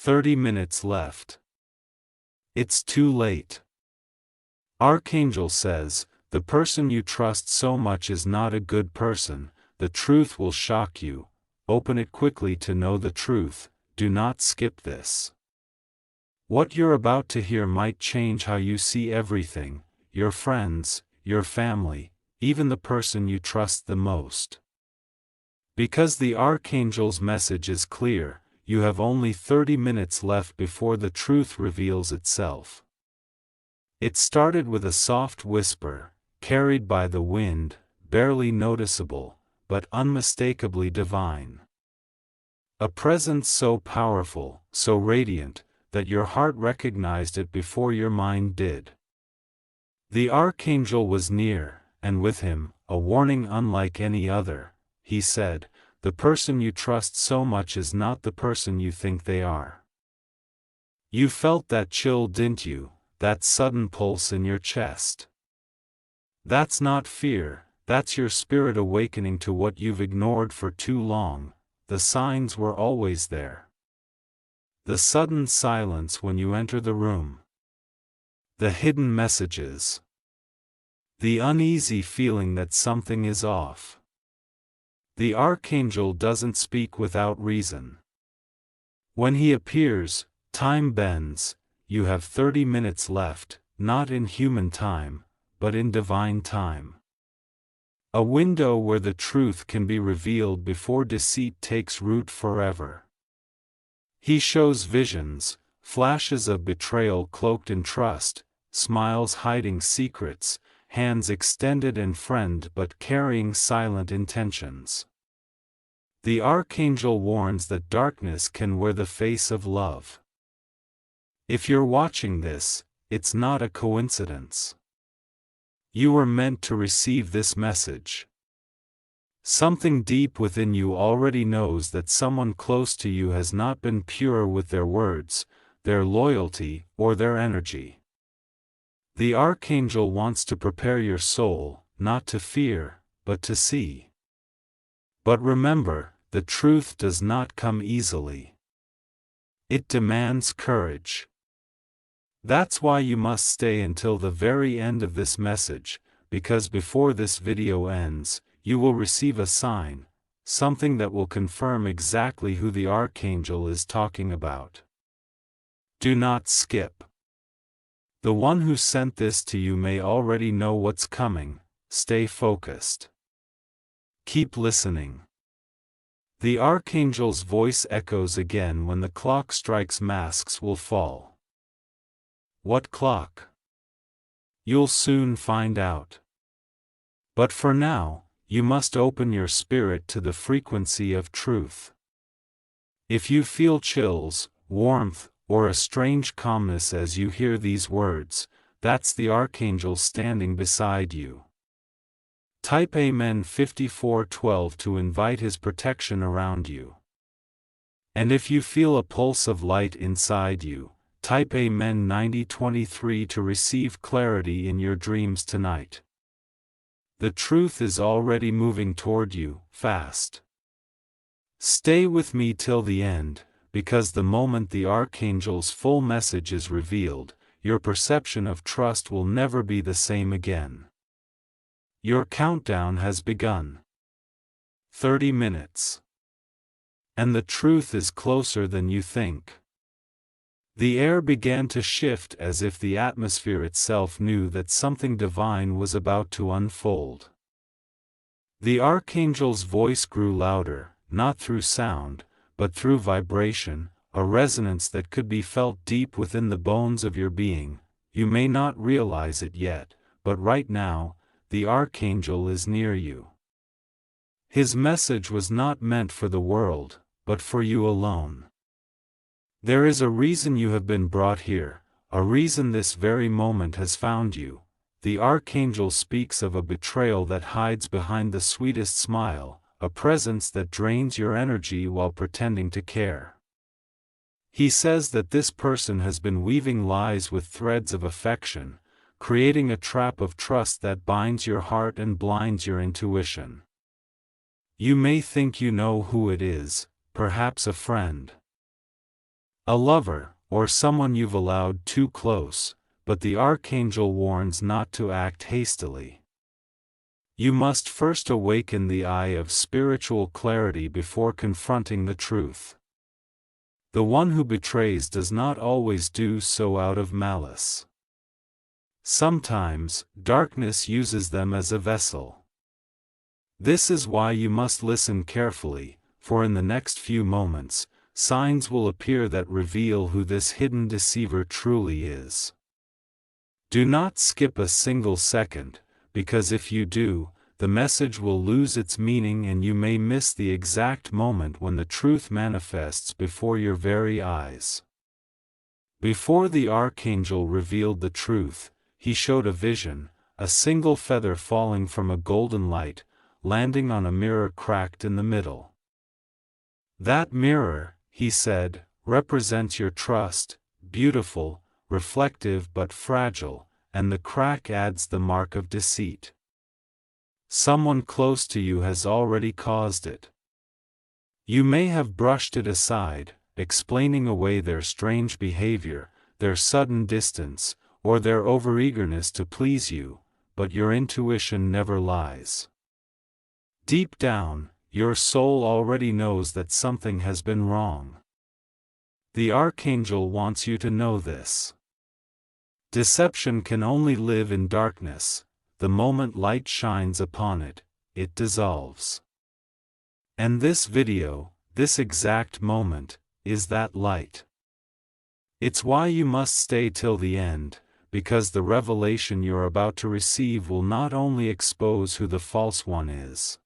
30 minutes left. It's too late. Archangel says, the person you trust so much is not a good person. The truth will shock you. Open it quickly to know the truth. Do not skip this. What you're about to hear might change how you see everything, your friends, your family, even the person you trust the most. Because the Archangel's message is clear, you have only 30 minutes left before the truth reveals itself. It started with a soft whisper, carried by the wind, barely noticeable, but unmistakably divine. A presence so powerful, so radiant, that your heart recognized it before your mind did. The Archangel was near, and with him, a warning unlike any other. He said, the person you trust so much is not the person you think they are. You felt that chill, didn't you, that sudden pulse in your chest? That's not fear, that's your spirit awakening to what you've ignored for too long. The signs were always there. The sudden silence when you enter the room. The hidden messages. The uneasy feeling that something is off. The Archangel doesn't speak without reason. When he appears, time bends. You have 30 minutes left, not in human time, but in divine time. A window where the truth can be revealed before deceit takes root forever. He shows visions, flashes of betrayal cloaked in trust, smiles hiding secrets, hands extended in friend but carrying silent intentions. The Archangel warns that darkness can wear the face of love. If you're watching this, it's not a coincidence. You were meant to receive this message. Something deep within you already knows that someone close to you has not been pure with their words, their loyalty, or their energy. The Archangel wants to prepare your soul, not to fear, but to see. But remember, the truth does not come easily. It demands courage. That's why you must stay until the very end of this message, because before this video ends, you will receive a sign, something that will confirm exactly who the Archangel is talking about. Do not skip. The one who sent this to you may already know what's coming. Stay focused. Keep listening. The Archangel's voice echoes again when the clock strikes. Masks will fall. What clock? You'll soon find out. But for now, you must open your spirit to the frequency of truth. If you feel chills, warmth, or a strange calmness as you hear these words, that's the Archangel standing beside you. Type Amen 5412 to invite his protection around you. And if you feel a pulse of light inside you, type Amen 9023 to receive clarity in your dreams tonight. The truth is already moving toward you, fast. Stay with me till the end, because the moment the Archangel's full message is revealed, your perception of trust will never be the same again. Your countdown has begun. 30 minutes. And the truth is closer than you think. The air began to shift as if the atmosphere itself knew that something divine was about to unfold. The Archangel's voice grew louder, not through sound, but through vibration, a resonance that could be felt deep within the bones of your being. You may not realize it yet, but right now, the Archangel is near you. His message was not meant for the world, but for you alone. There is a reason you have been brought here, a reason this very moment has found you. The Archangel speaks of a betrayal that hides behind the sweetest smile, a presence that drains your energy while pretending to care. He says that this person has been weaving lies with threads of affection, creating a trap of trust that binds your heart and blinds your intuition. You may think you know who it is, perhaps a friend. A lover, or someone you've allowed too close, but the Archangel warns not to act hastily. You must first awaken the eye of spiritual clarity before confronting the truth. The one who betrays does not always do so out of malice. Sometimes, darkness uses them as a vessel. This is why you must listen carefully, for in the next few moments, signs will appear that reveal who this hidden deceiver truly is. Do not skip a single second, because if you do, the message will lose its meaning and you may miss the exact moment when the truth manifests before your very eyes. Before the Archangel revealed the truth, he showed a vision, a single feather falling from a golden light, landing on a mirror cracked in the middle. That mirror, he said, represents your trust, beautiful, reflective but fragile, and the crack adds the mark of deceit. Someone close to you has already caused it. You may have brushed it aside, explaining away their strange behavior, their sudden distance, or their overeagerness to please you, but your intuition never lies. Deep down, your soul already knows that something has been wrong. The Archangel wants you to know this. Deception can only live in darkness. The moment light shines upon it, it dissolves. And this video, this exact moment, is that light. It's why you must stay till the end, because the revelation you're about to receive will not only expose who the false one is,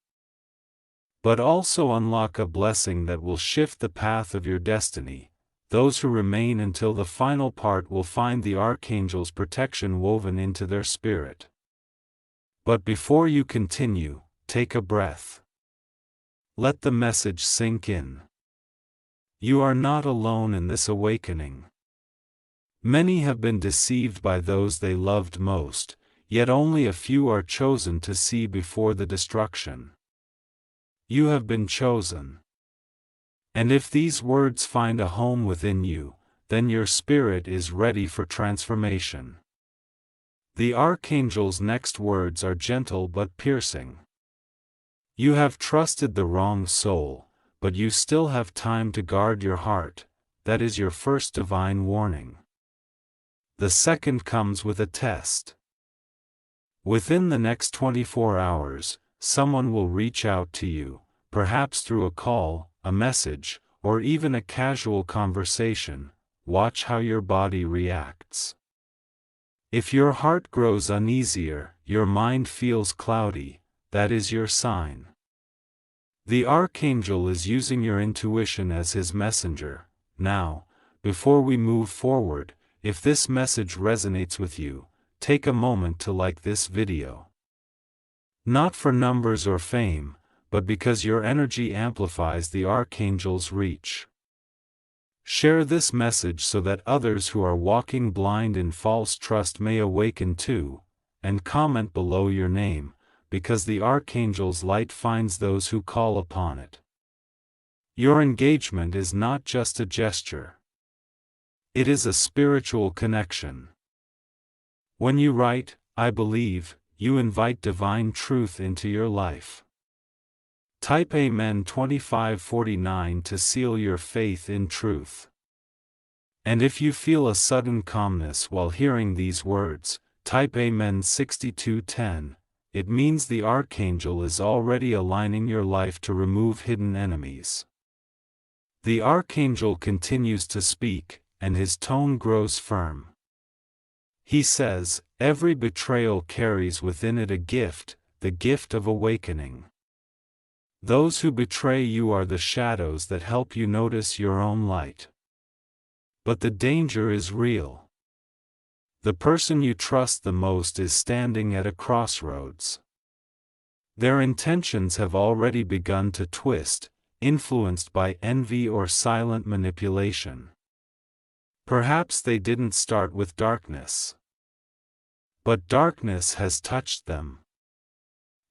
but also unlock a blessing that will shift the path of your destiny. Those who remain until the final part will find the Archangel's protection woven into their spirit. But before you continue, take a breath. Let the message sink in. You are not alone in this awakening. Many have been deceived by those they loved most, yet only a few are chosen to see before the destruction. You have been chosen. And if these words find a home within you, then your spirit is ready for transformation. The Archangel's next words are gentle but piercing. You have trusted the wrong soul, but you still have time to guard your heart. That is your first divine warning. The second comes with a test. Within the next 24 hours, someone will reach out to you, perhaps through a call, a message, or even a casual conversation. Watch how your body reacts. If your heart grows uneasier, your mind feels cloudy, that is your sign. The Archangel is using your intuition as his messenger. Now, before we move forward, if this message resonates with you, take a moment to like this video. Not for numbers or fame, but because your energy amplifies the Archangel's reach. Share this message so that others who are walking blind in false trust may awaken too, and comment below your name, because the Archangel's light finds those who call upon it. Your engagement is not just a gesture. It is a spiritual connection. When you write, "I believe," you invite divine truth into your life. Type Amen 2549 to seal your faith in truth. And if you feel a sudden calmness while hearing these words, type Amen 6210. It means the Archangel is already aligning your life to remove hidden enemies. The Archangel continues to speak, and his tone grows firm. He says, "Every betrayal carries within it a gift, the gift of awakening. Those who betray you are the shadows that help you notice your own light. But the danger is real. The person you trust the most is standing at a crossroads. Their intentions have already begun to twist, influenced by envy or silent manipulation. Perhaps they didn't start with darkness, but darkness has touched them.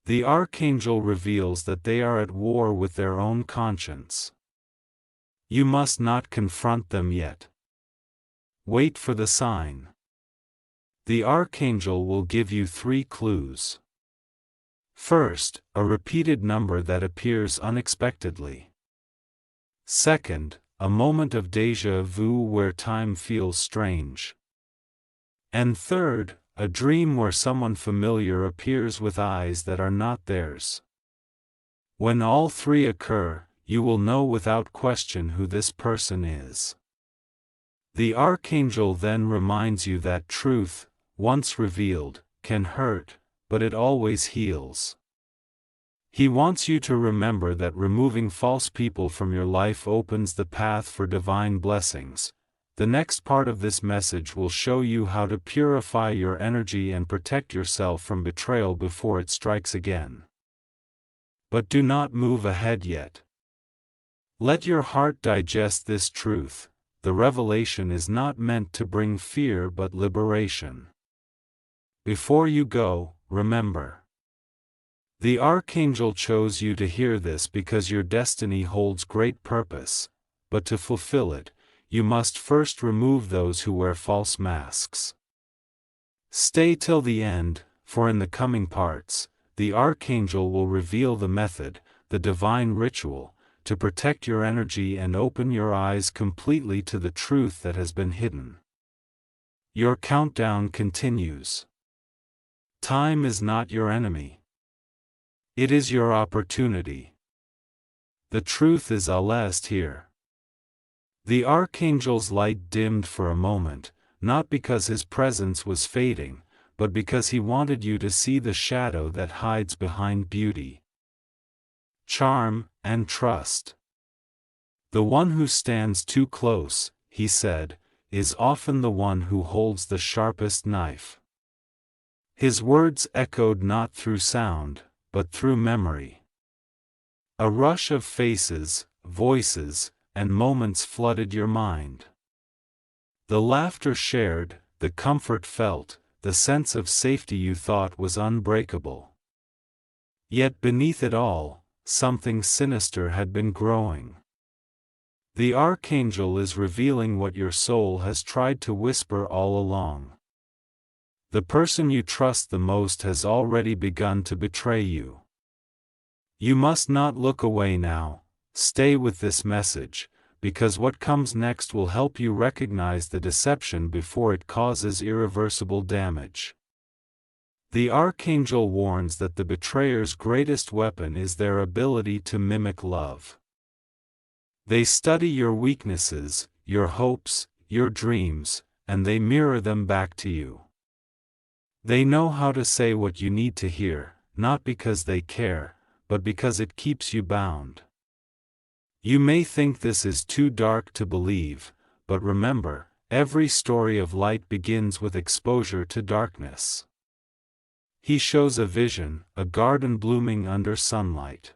The Archangel reveals that they are at war with their own conscience. You must not confront them yet. Wait for the sign. The Archangel will give you 3 clues. First, a repeated number that appears unexpectedly. Second, a moment of déjà vu where time feels strange. And third, a dream where someone familiar appears with eyes that are not theirs. When all 3 occur, you will know without question who this person is. The Archangel then reminds you that truth, once revealed, can hurt, but it always heals. He wants you to remember that removing false people from your life opens the path for divine blessings. The next part of this message will show you how to purify your energy and protect yourself from betrayal before it strikes again. But do not move ahead yet. Let your heart digest this truth. The revelation is not meant to bring fear but liberation. Before you go, remember. The Archangel chose you to hear this because your destiny holds great purpose, but to fulfill it, you must first remove those who wear false masks. Stay till the end, for in the coming parts, the Archangel will reveal the method, the divine ritual, to protect your energy and open your eyes completely to the truth that has been hidden. Your countdown continues. Time is not your enemy. It is your opportunity. The truth is almost here. The Archangel's light dimmed for a moment, not because his presence was fading, but because he wanted you to see the shadow that hides behind beauty, charm, and trust. The one who stands too close, he said, is often the one who holds the sharpest knife. His words echoed not through sound, but through memory. A rush of faces, voices, and moments flooded your mind. The laughter shared, the comfort felt, the sense of safety you thought was unbreakable. Yet beneath it all, something sinister had been growing. The Archangel is revealing what your soul has tried to whisper all along. The person you trust the most has already begun to betray you. You must not look away now. Stay with this message, because what comes next will help you recognize the deception before it causes irreversible damage. The Archangel warns that the betrayer's greatest weapon is their ability to mimic love. They study your weaknesses, your hopes, your dreams, and they mirror them back to you. They know how to say what you need to hear, not because they care, but because it keeps you bound. You may think this is too dark to believe, but remember, every story of light begins with exposure to darkness. He shows a vision, a garden blooming under sunlight.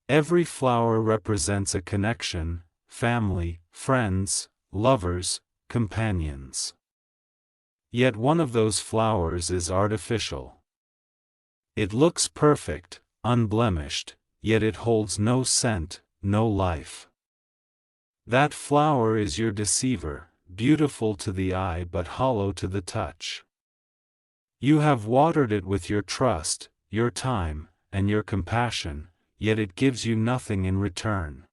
Every flower represents a connection, family, friends, lovers, companions. Yet one of those flowers is artificial. It looks perfect, unblemished, yet it holds no scent, no life. That flower is your deceiver, beautiful to the eye but hollow to the touch. You have watered it with your trust, your time, and your compassion, yet it gives you nothing in return.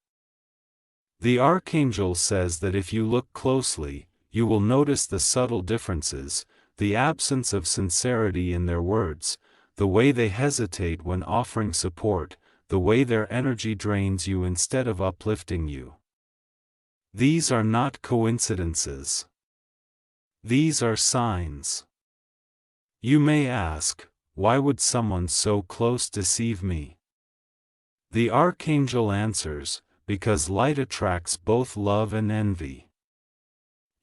The Archangel says that if you look closely, you will notice the subtle differences, the absence of sincerity in their words, the way they hesitate when offering support, the way their energy drains you instead of uplifting you. These are not coincidences. These are signs. You may ask, why would someone so close deceive me? The Archangel answers, because light attracts both love and envy.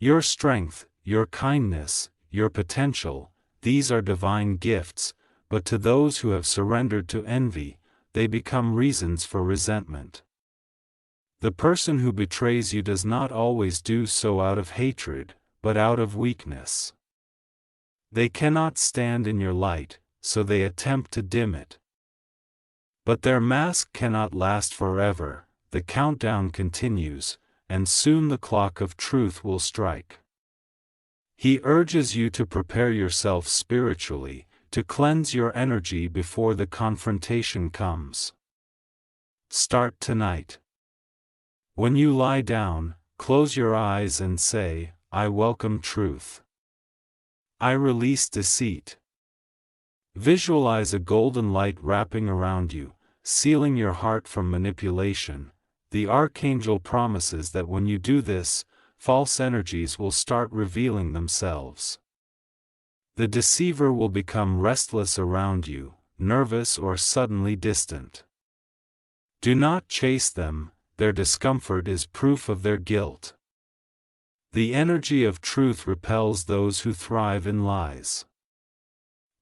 Your strength, your kindness, your potential, these are divine gifts, but to those who have surrendered to envy, they become reasons for resentment. The person who betrays you does not always do so out of hatred, but out of weakness. They cannot stand in your light, so they attempt to dim it. But their mask cannot last forever. the countdown continues, and soon the clock of truth will strike. He urges you to prepare yourself spiritually, to cleanse your energy before the confrontation comes. Start tonight. When you lie down, close your eyes and say, I welcome truth. I release deceit. Visualize a golden light wrapping around you, sealing your heart from manipulation. The Archangel promises that when you do this, false energies will start revealing themselves. The deceiver will become restless around you, nervous or suddenly distant. Do not chase them, their discomfort is proof of their guilt. The energy of truth repels those who thrive in lies.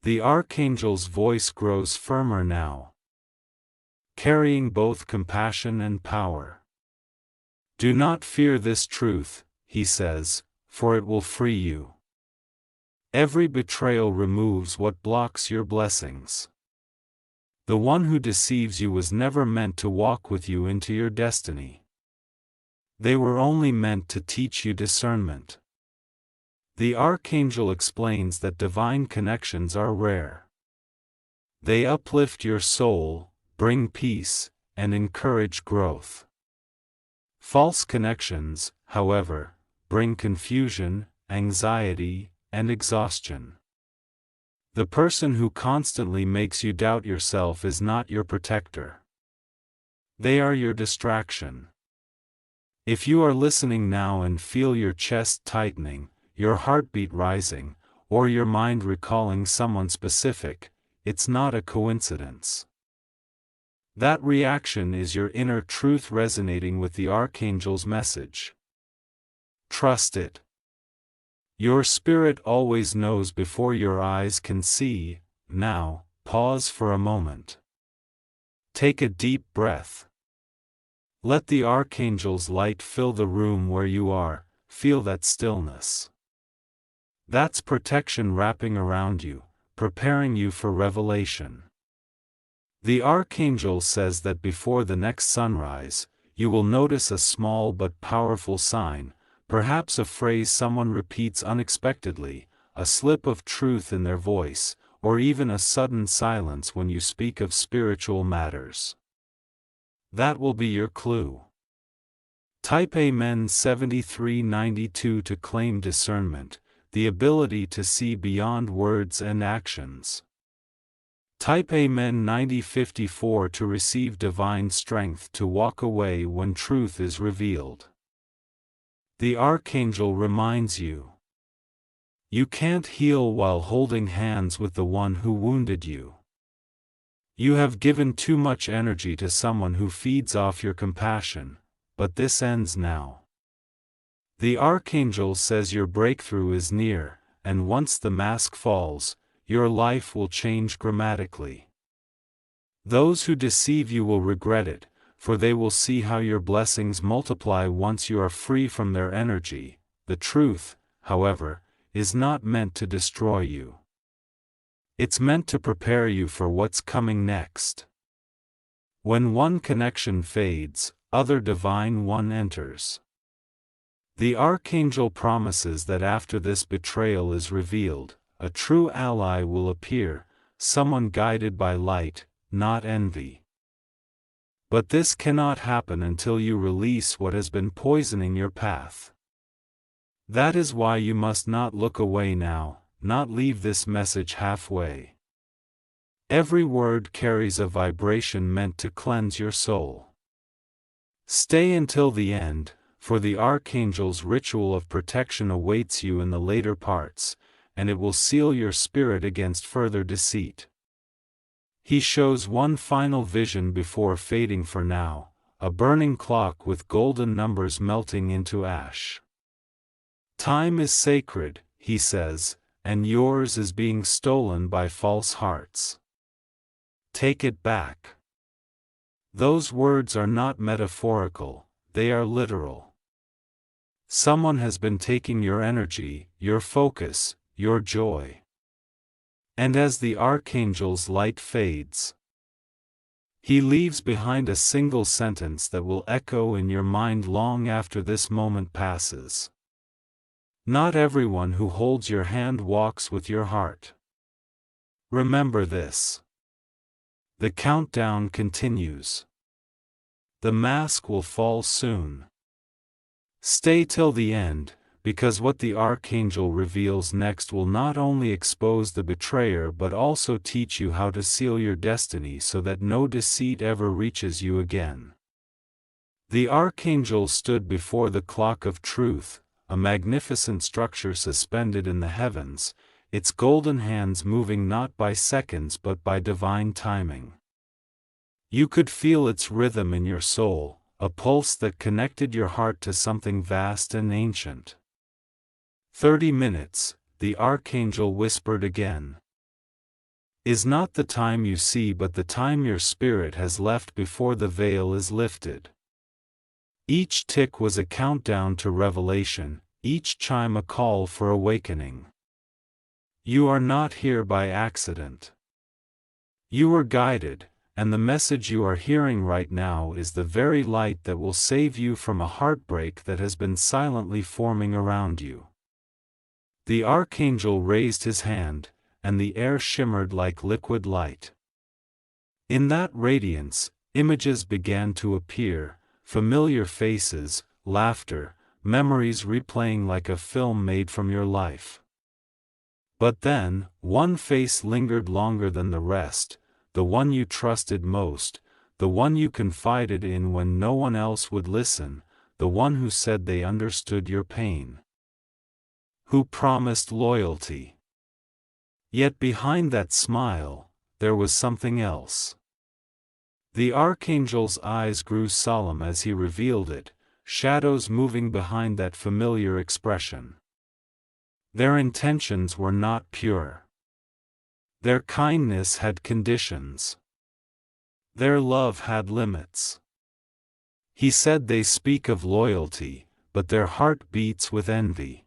The Archangel's voice grows firmer now, carrying both compassion and power. Do not fear this truth, he says, for it will free you. Every betrayal removes what blocks your blessings. The one who deceives you was never meant to walk with you into your destiny. They were only meant to teach you discernment. The Archangel explains that divine connections are rare. They uplift your soul, bring peace, and encourage growth. False connections, however, bring confusion, anxiety, and exhaustion. The person who constantly makes you doubt yourself is not your protector. They are your distraction. If you are listening now and feel your chest tightening, your heartbeat rising, or your mind recalling someone specific, it's not a coincidence. That reaction is your inner truth resonating with the Archangel's message. Trust it. Your spirit always knows before your eyes can see. Now, pause for a moment. Take a deep breath. Let the Archangel's light fill the room where you are. Feel that stillness. That's protection wrapping around you, preparing you for revelation. The Archangel says that before the next sunrise, you will notice a small but powerful sign, perhaps a phrase someone repeats unexpectedly, a slip of truth in their voice, or even a sudden silence when you speak of spiritual matters. That will be your clue. Type Amen 7392 to claim discernment, the ability to see beyond words and actions. Type Amen 9054 to receive divine strength to walk away when truth is revealed. The Archangel reminds you. You can't heal while holding hands with the one who wounded you. You have given too much energy to someone who feeds off your compassion, but this ends now. The Archangel says your breakthrough is near, and once the mask falls, your life will change dramatically. Those who deceive you will regret it, for they will see how your blessings multiply once you are free from their energy. The truth, however, is not meant to destroy you. It's meant to prepare you for what's coming next. When one connection fades, other divine one enters. The Archangel promises that after this betrayal is revealed, a true ally will appear, someone guided by light, not envy. But this cannot happen until you release what has been poisoning your path. That is why you must not look away now, not leave this message halfway. Every word carries a vibration meant to cleanse your soul. Stay until the end, for the Archangel's ritual of protection awaits you in the later parts, and it will seal your spirit against further deceit. He shows one final vision before fading for now, a burning clock with golden numbers melting into ash. Time is sacred, he says, and yours is being stolen by false hearts. Take it back. Those words are not metaphorical, they are literal. Someone has been taking your energy, your focus, your joy. And as the Archangel's light fades, He leaves behind a single sentence that will echo in your mind long after this moment passes. Not everyone who holds your hand walks with your heart. Remember this. The countdown continues. The mask will fall soon. Stay till the end, because what the Archangel reveals next will not only expose the betrayer but also teach you how to seal your destiny so that no deceit ever reaches you again. The Archangel stood before the clock of truth, a magnificent structure suspended in the heavens, its golden hands moving not by seconds but by divine timing. You could feel its rhythm in your soul, a pulse that connected your heart to something vast and ancient. 30 minutes, the Archangel whispered again. Is not the time you see but the time your spirit has left before the veil is lifted. Each tick was a countdown to revelation, each chime a call for awakening. You are not here by accident. You were guided, and the message you are hearing right now is the very light that will save you from a heartbreak that has been silently forming around you. The Archangel raised his hand, and the air shimmered like liquid light. In that radiance, images began to appear, familiar faces, laughter, memories replaying like a film made from your life. But then, one face lingered longer than the rest, the one you trusted most, the one you confided in when no one else would listen, the one who said they understood your pain. Who promised loyalty. Yet behind that smile, there was something else. The Archangel's eyes grew solemn as he revealed it, shadows moving behind that familiar expression. Their intentions were not pure. Their kindness had conditions. Their love had limits. He said they speak of loyalty, but their heart beats with envy.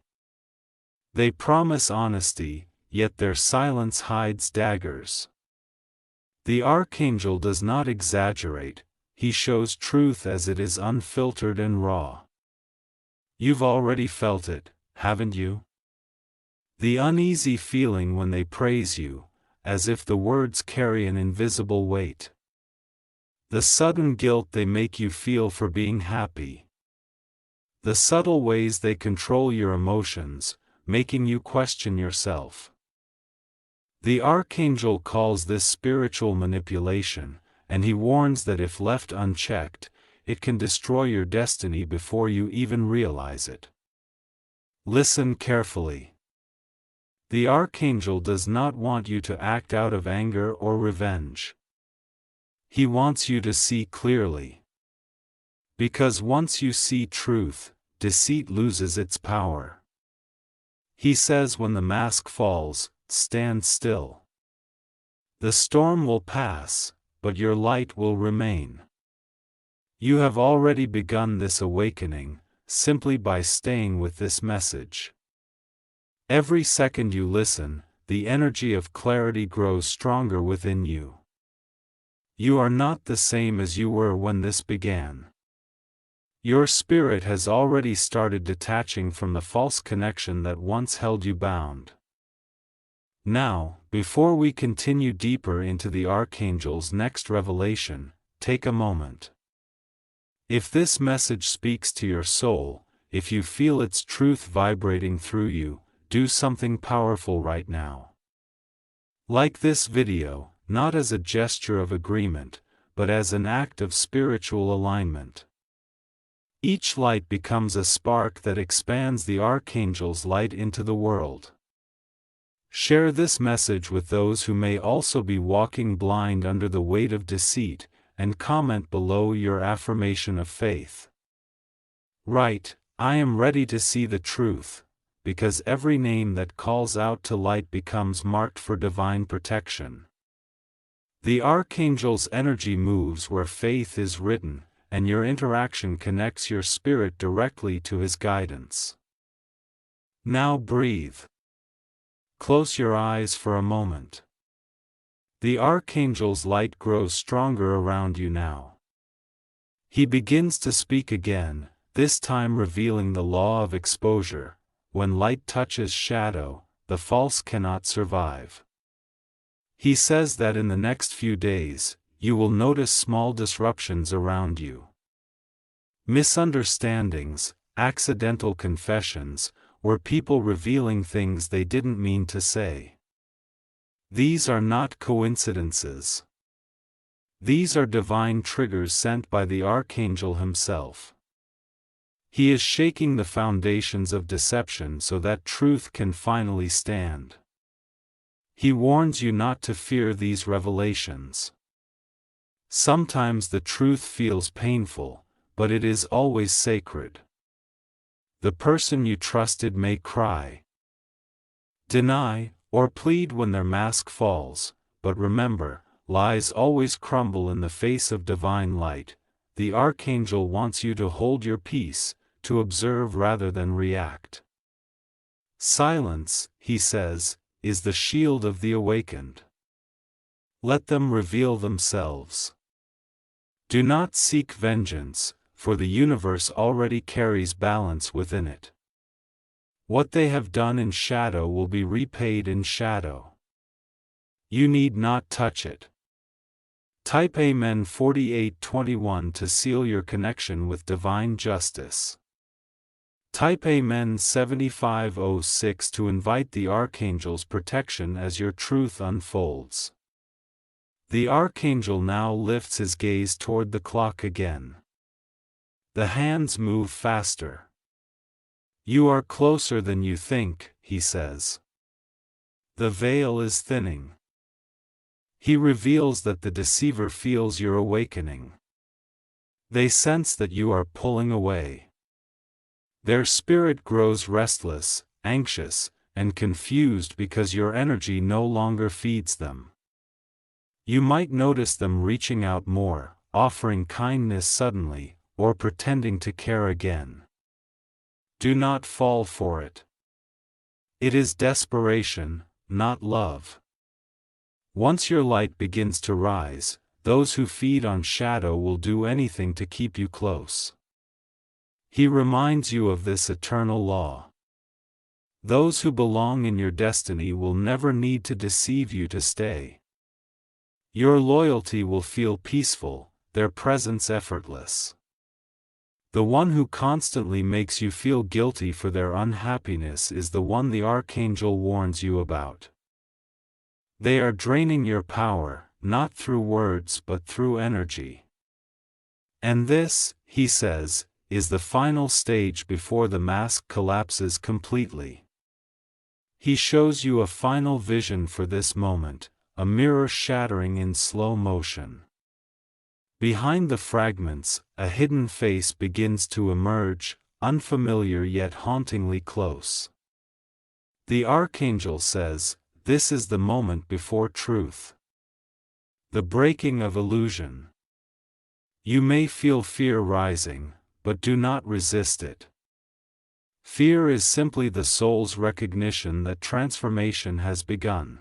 They promise honesty, yet their silence hides daggers. The Archangel does not exaggerate, he shows truth as it is, unfiltered and raw. You've already felt it, haven't you? The uneasy feeling when they praise you, as if the words carry an invisible weight. The sudden guilt they make you feel for being happy. The subtle ways they control your emotions, making you question yourself. The Archangel calls this spiritual manipulation, and he warns that if left unchecked, it can destroy your destiny before you even realize it. Listen carefully. The Archangel does not want you to act out of anger or revenge. He wants you to see clearly. Because once you see truth, deceit loses its power. He says when the mask falls, stand still. The storm will pass, but your light will remain. You have already begun this awakening, simply by staying with this message. Every second you listen, the energy of clarity grows stronger within you. You are not the same as you were when this began. Your spirit has already started detaching from the false connection that once held you bound. Now, before we continue deeper into the Archangel's next revelation, take a moment. If this message speaks to your soul, if you feel its truth vibrating through you, do something powerful right now. Like this video, not as a gesture of agreement, but as an act of spiritual alignment. Each light becomes a spark that expands the Archangel's light into the world. Share this message with those who may also be walking blind under the weight of deceit, and comment below your affirmation of faith. Write, I am ready to see the truth, because every name that calls out to light becomes marked for divine protection. The Archangel's energy moves where faith is written, and your interaction connects your spirit directly to his guidance. Now breathe. Close your eyes for a moment. The Archangel's light grows stronger around you now. He begins to speak again, this time revealing the law of exposure. When light touches shadow, the false cannot survive. He says that in the next few days, you will notice small disruptions around you. Misunderstandings, accidental confessions, or people revealing things they didn't mean to say. These are not coincidences. These are divine triggers sent by the Archangel himself. He is shaking the foundations of deception so that truth can finally stand. He warns you not to fear these revelations. Sometimes the truth feels painful, but it is always sacred. The person you trusted may cry, deny, or plead when their mask falls, but remember, lies always crumble in the face of divine light. The Archangel wants you to hold your peace, to observe rather than react. Silence, he says, is the shield of the awakened. Let them reveal themselves. Do not seek vengeance, for the universe already carries balance within it. What they have done in shadow will be repaid in shadow. You need not touch it. Type Amen 4821 to seal your connection with divine justice. Type Amen 7506 to invite the Archangel's protection as your truth unfolds. The Archangel now lifts his gaze toward the clock again. The hands move faster. You are closer than you think, he says. The veil is thinning. He reveals that the deceiver feels your awakening. They sense that you are pulling away. Their spirit grows restless, anxious, and confused because your energy no longer feeds them. You might notice them reaching out more, offering kindness suddenly, or pretending to care again. Do not fall for it. It is desperation, not love. Once your light begins to rise, those who feed on shadow will do anything to keep you close. He reminds you of this eternal law. Those who belong in your destiny will never need to deceive you to stay. Your loyalty will feel peaceful, their presence effortless. The one who constantly makes you feel guilty for their unhappiness is the one the Archangel warns you about. They are draining your power, not through words but through energy. And this, he says, is the final stage before the mask collapses completely. He shows you a final vision for this moment, a mirror shattering in slow motion. Behind the fragments, a hidden face begins to emerge, unfamiliar yet hauntingly close. The Archangel says, this is the moment before truth. The breaking of illusion. You may feel fear rising, but do not resist it. Fear is simply the soul's recognition that transformation has begun.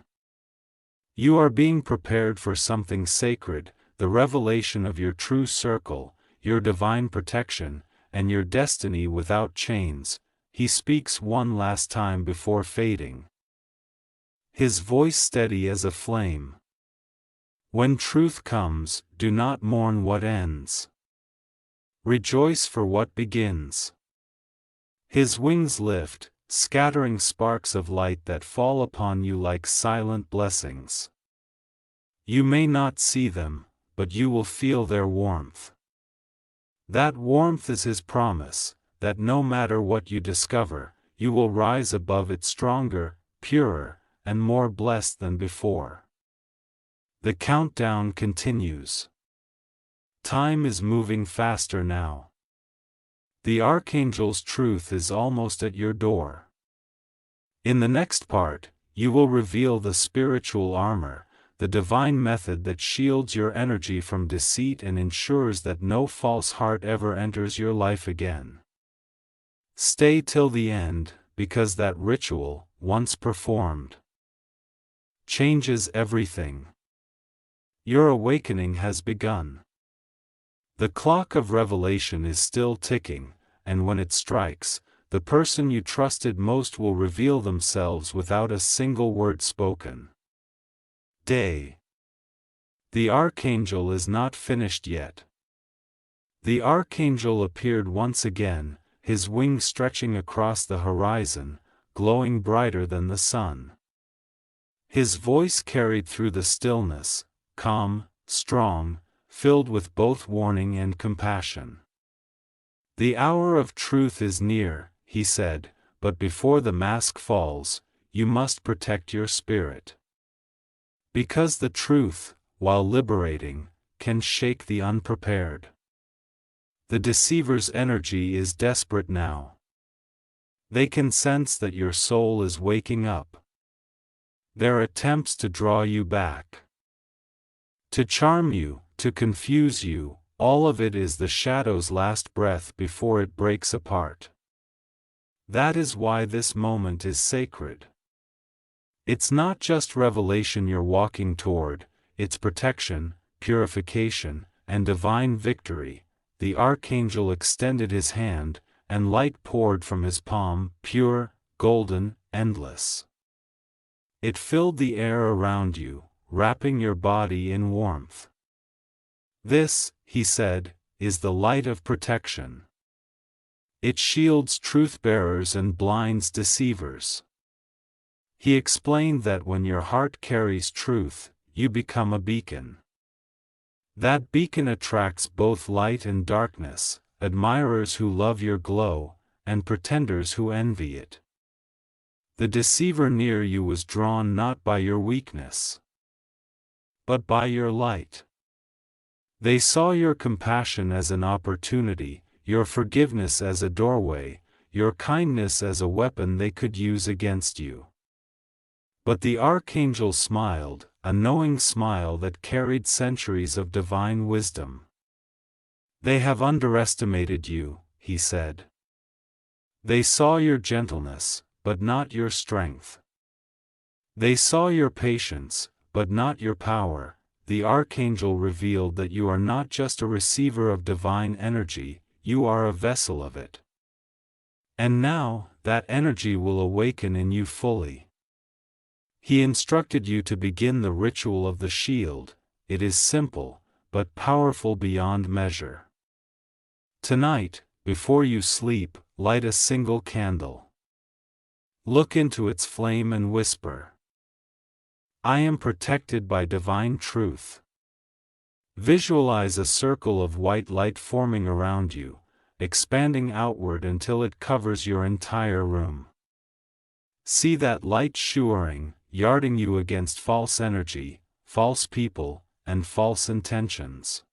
You are being prepared for something sacred, the revelation of your true circle, your divine protection, and your destiny without chains. He speaks one last time before fading. His voice steady as a flame. When truth comes, do not mourn what ends. Rejoice for what begins. His wings lift, scattering sparks of light that fall upon you like silent blessings. You may not see them, but you will feel their warmth. That warmth is his promise, that no matter what you discover, you will rise above it stronger, purer, and more blessed than before. The countdown continues. Time is moving faster now. The Archangel's truth is almost at your door. In the next part, you will reveal the spiritual armor, the divine method that shields your energy from deceit and ensures that no false heart ever enters your life again. Stay till the end, because that ritual, once performed, changes everything. Your awakening has begun. The clock of revelation is still ticking, and when it strikes, the person you trusted most will reveal themselves without a single word spoken. Day. The Archangel is not finished yet. The Archangel appeared once again, his wings stretching across the horizon, glowing brighter than the sun. His voice carried through the stillness, calm, strong, filled with both warning and compassion. The hour of truth is near, he said, but before the mask falls, you must protect your spirit. Because the truth, while liberating, can shake the unprepared. The deceiver's energy is desperate now. They can sense that your soul is waking up. Their attempts to draw you back, to charm you, to confuse you, all of it is the shadow's last breath before it breaks apart. That is why this moment is sacred. It's not just revelation you're walking toward, it's protection, purification, and divine victory. The Archangel extended his hand, and light poured from his palm, pure, golden, endless. It filled the air around you, wrapping your body in warmth. This, he said, is the light of protection. It shields truth-bearers and blinds deceivers. He explained that when your heart carries truth, you become a beacon. That beacon attracts both light and darkness, admirers who love your glow, and pretenders who envy it. The deceiver near you was drawn not by your weakness, but by your light. They saw your compassion as an opportunity, your forgiveness as a doorway, your kindness as a weapon they could use against you. But the Archangel smiled, a knowing smile that carried centuries of divine wisdom. They have underestimated you, he said. They saw your gentleness, but not your strength. They saw your patience, but not your power. The Archangel revealed that you are not just a receiver of divine energy, you are a vessel of it. And now, that energy will awaken in you fully. He instructed you to begin the ritual of the shield. It is simple, but powerful beyond measure. Tonight, before you sleep, light a single candle. Look into its flame and whisper, "I am protected by divine truth." Visualize a circle of white light forming around you, expanding outward until it covers your entire room. See that light showering, yarding you against false energy, false people, and false intentions.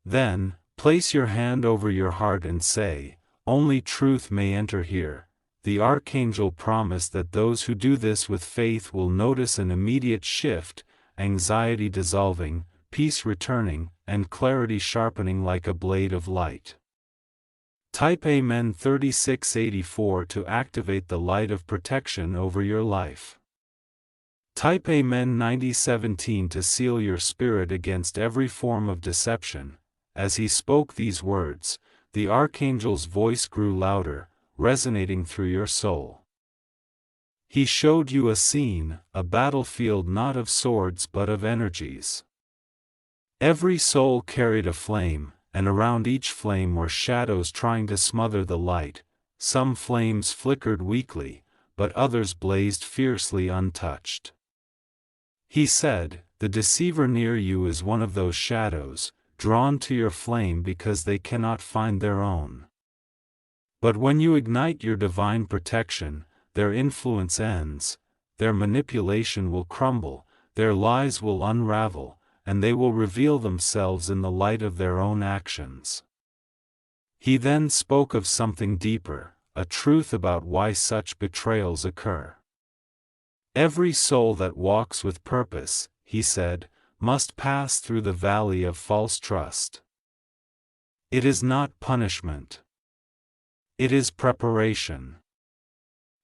Then, place your hand over your heart and say, "Only truth may enter here." The Archangel promised that those who do this with faith will notice an immediate shift, anxiety dissolving, peace returning, and clarity sharpening like a blade of light. Type Amen 3684 to activate the light of protection over your life. Type Amen 9017 to seal your spirit against every form of deception. As he spoke these words, the Archangel's voice grew louder, resonating through your soul. He showed you a scene, a battlefield not of swords but of energies. Every soul carried a flame, and around each flame were shadows trying to smother the light. Some flames flickered weakly, but others blazed fiercely untouched. He said, "The deceiver near you is one of those shadows, drawn to your flame because they cannot find their own. But when you ignite your divine protection, their influence ends, their manipulation will crumble, their lies will unravel, and they will reveal themselves in the light of their own actions." He then spoke of something deeper, a truth about why such betrayals occur. Every soul that walks with purpose, he said, must pass through the valley of false trust. It is not punishment. It is preparation.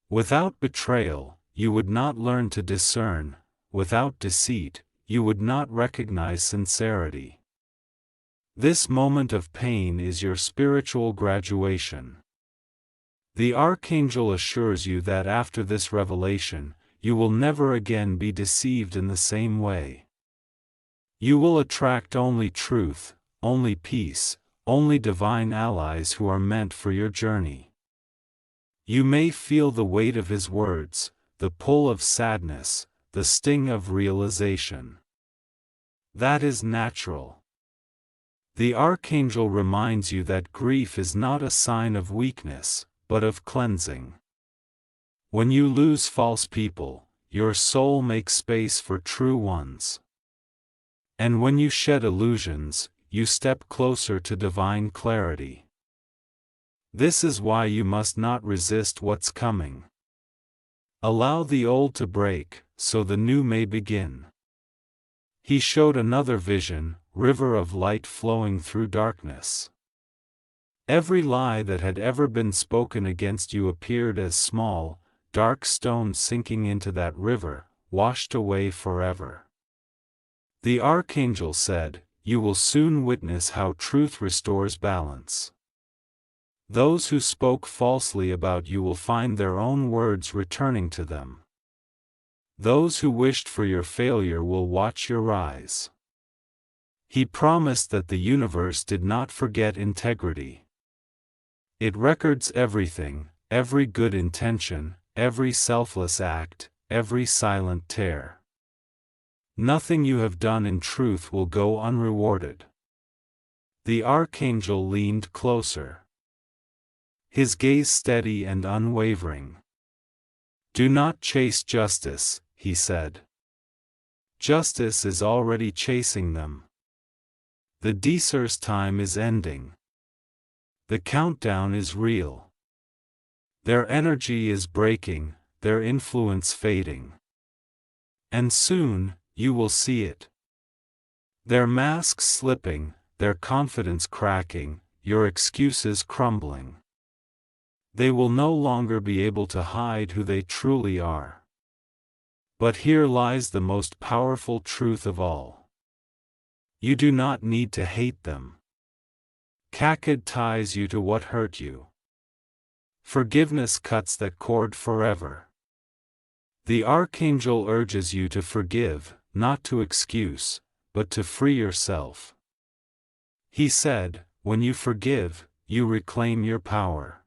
Without betrayal, you would not learn to discern. Without deceit, you would not recognize sincerity. This moment of pain is your spiritual graduation. The Archangel assures you that after this revelation, you will never again be deceived in the same way. You will attract only truth, only peace, only divine allies who are meant for your journey. You may feel the weight of his words, the pull of sadness, the sting of realization. That is natural. The Archangel reminds you that grief is not a sign of weakness, but of cleansing. When you lose false people, your soul makes space for true ones. And when you shed illusions, you step closer to divine clarity. This is why you must not resist what's coming. Allow the old to break, so the new may begin. He showed another vision, river of light flowing through darkness. Every lie that had ever been spoken against you appeared as small, dark stones sinking into that river, washed away forever. The Archangel said, "You will soon witness how truth restores balance. Those who spoke falsely about you will find their own words returning to them. Those who wished for your failure will watch your rise." He promised that the universe did not forget integrity. It records everything, every good intention, every selfless act, every silent tear. Nothing you have done in truth will go unrewarded. The Archangel leaned closer. His gaze steady and unwavering. "Do not chase justice," he said. "Justice is already chasing them. The Deser's time is ending. The countdown is real. Their energy is breaking, their influence fading. And soon, you will see it. Their masks slipping, their confidence cracking, your excuses crumbling. They will no longer be able to hide who they truly are. But here lies the most powerful truth of all. You do not need to hate them. Kakad ties you to what hurt you. Forgiveness cuts that cord forever. The Archangel urges you to forgive, not to excuse, but to free yourself. He said, "When you forgive, you reclaim your power."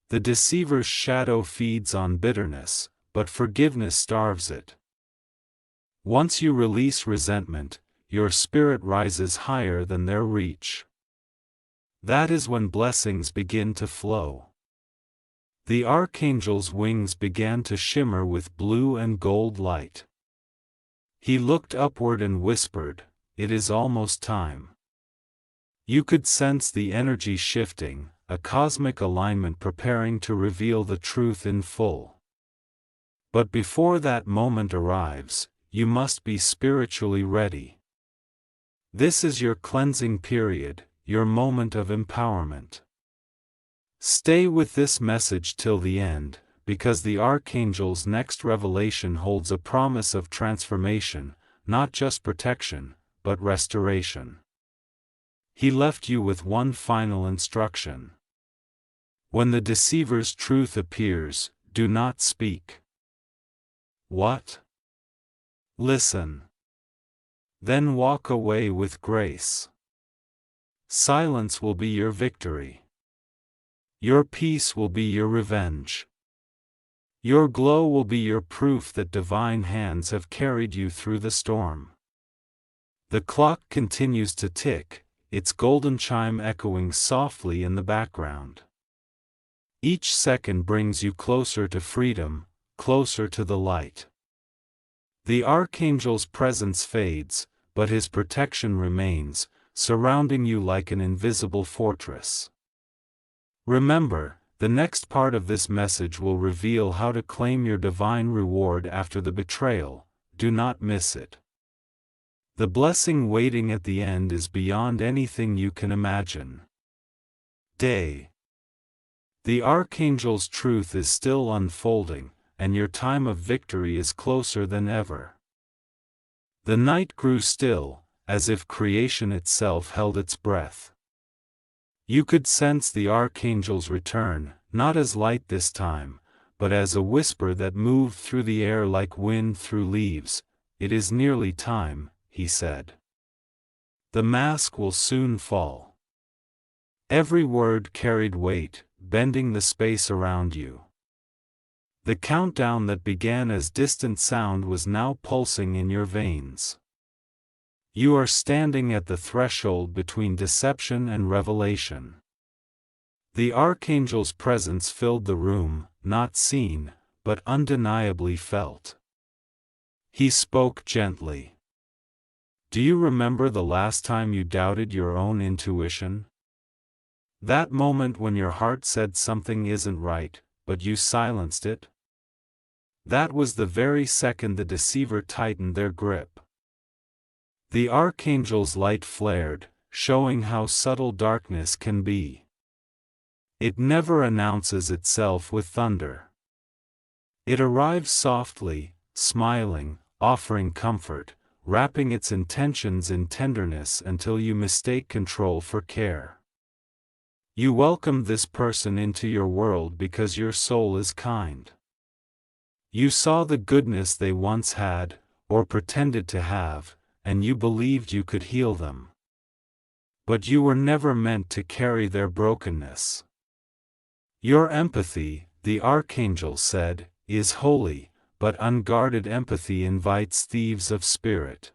The deceiver's shadow feeds on bitterness, but forgiveness starves it. Once you release resentment, your spirit rises higher than their reach. That is when blessings begin to flow. The Archangel's wings began to shimmer with blue and gold light. He looked upward and whispered, "It is almost time." You could sense the energy shifting, a cosmic alignment preparing to reveal the truth in full. But before that moment arrives, you must be spiritually ready. This is your cleansing period, your moment of empowerment. Stay with this message till the end, because the Archangel's next revelation holds a promise of transformation, not just protection, but restoration. He left you with one final instruction. When the deceiver's truth appears, do not speak. What? Listen. Then walk away with grace. Silence will be your victory. Your peace will be your revenge. Your glow will be your proof that divine hands have carried you through the storm. The clock continues to tick, its golden chime echoing softly in the background. Each second brings you closer to freedom, closer to the light. The Archangel's presence fades, but his protection remains, surrounding you like an invisible fortress. Remember, the next part of this message will reveal how to claim your divine reward after the betrayal. Do not miss it. The blessing waiting at the end is beyond anything you can imagine. Day. The Archangel's truth is still unfolding, and your time of victory is closer than ever. The night grew still, as if creation itself held its breath. You could sense the Archangel's return, not as light this time, but as a whisper that moved through the air like wind through leaves. "It is nearly time," he said. "The mask will soon fall." Every word carried weight, bending the space around you. The countdown that began as distant sound was now pulsing in your veins. You are standing at the threshold between deception and revelation. The Archangel's presence filled the room, not seen, but undeniably felt. He spoke gently. "Do you remember the last time you doubted your own intuition? That moment when your heart said something isn't right, but you silenced it? That was the very second the deceiver tightened their grip." The Archangel's light flared, showing how subtle darkness can be. It never announces itself with thunder. It arrives softly, smiling, offering comfort, wrapping its intentions in tenderness until you mistake control for care. You welcome this person into your world because your soul is kind. You saw the goodness they once had, or pretended to have, and you believed you could heal them. But you were never meant to carry their brokenness. Your empathy, the Archangel said, is holy, but unguarded empathy invites thieves of spirit.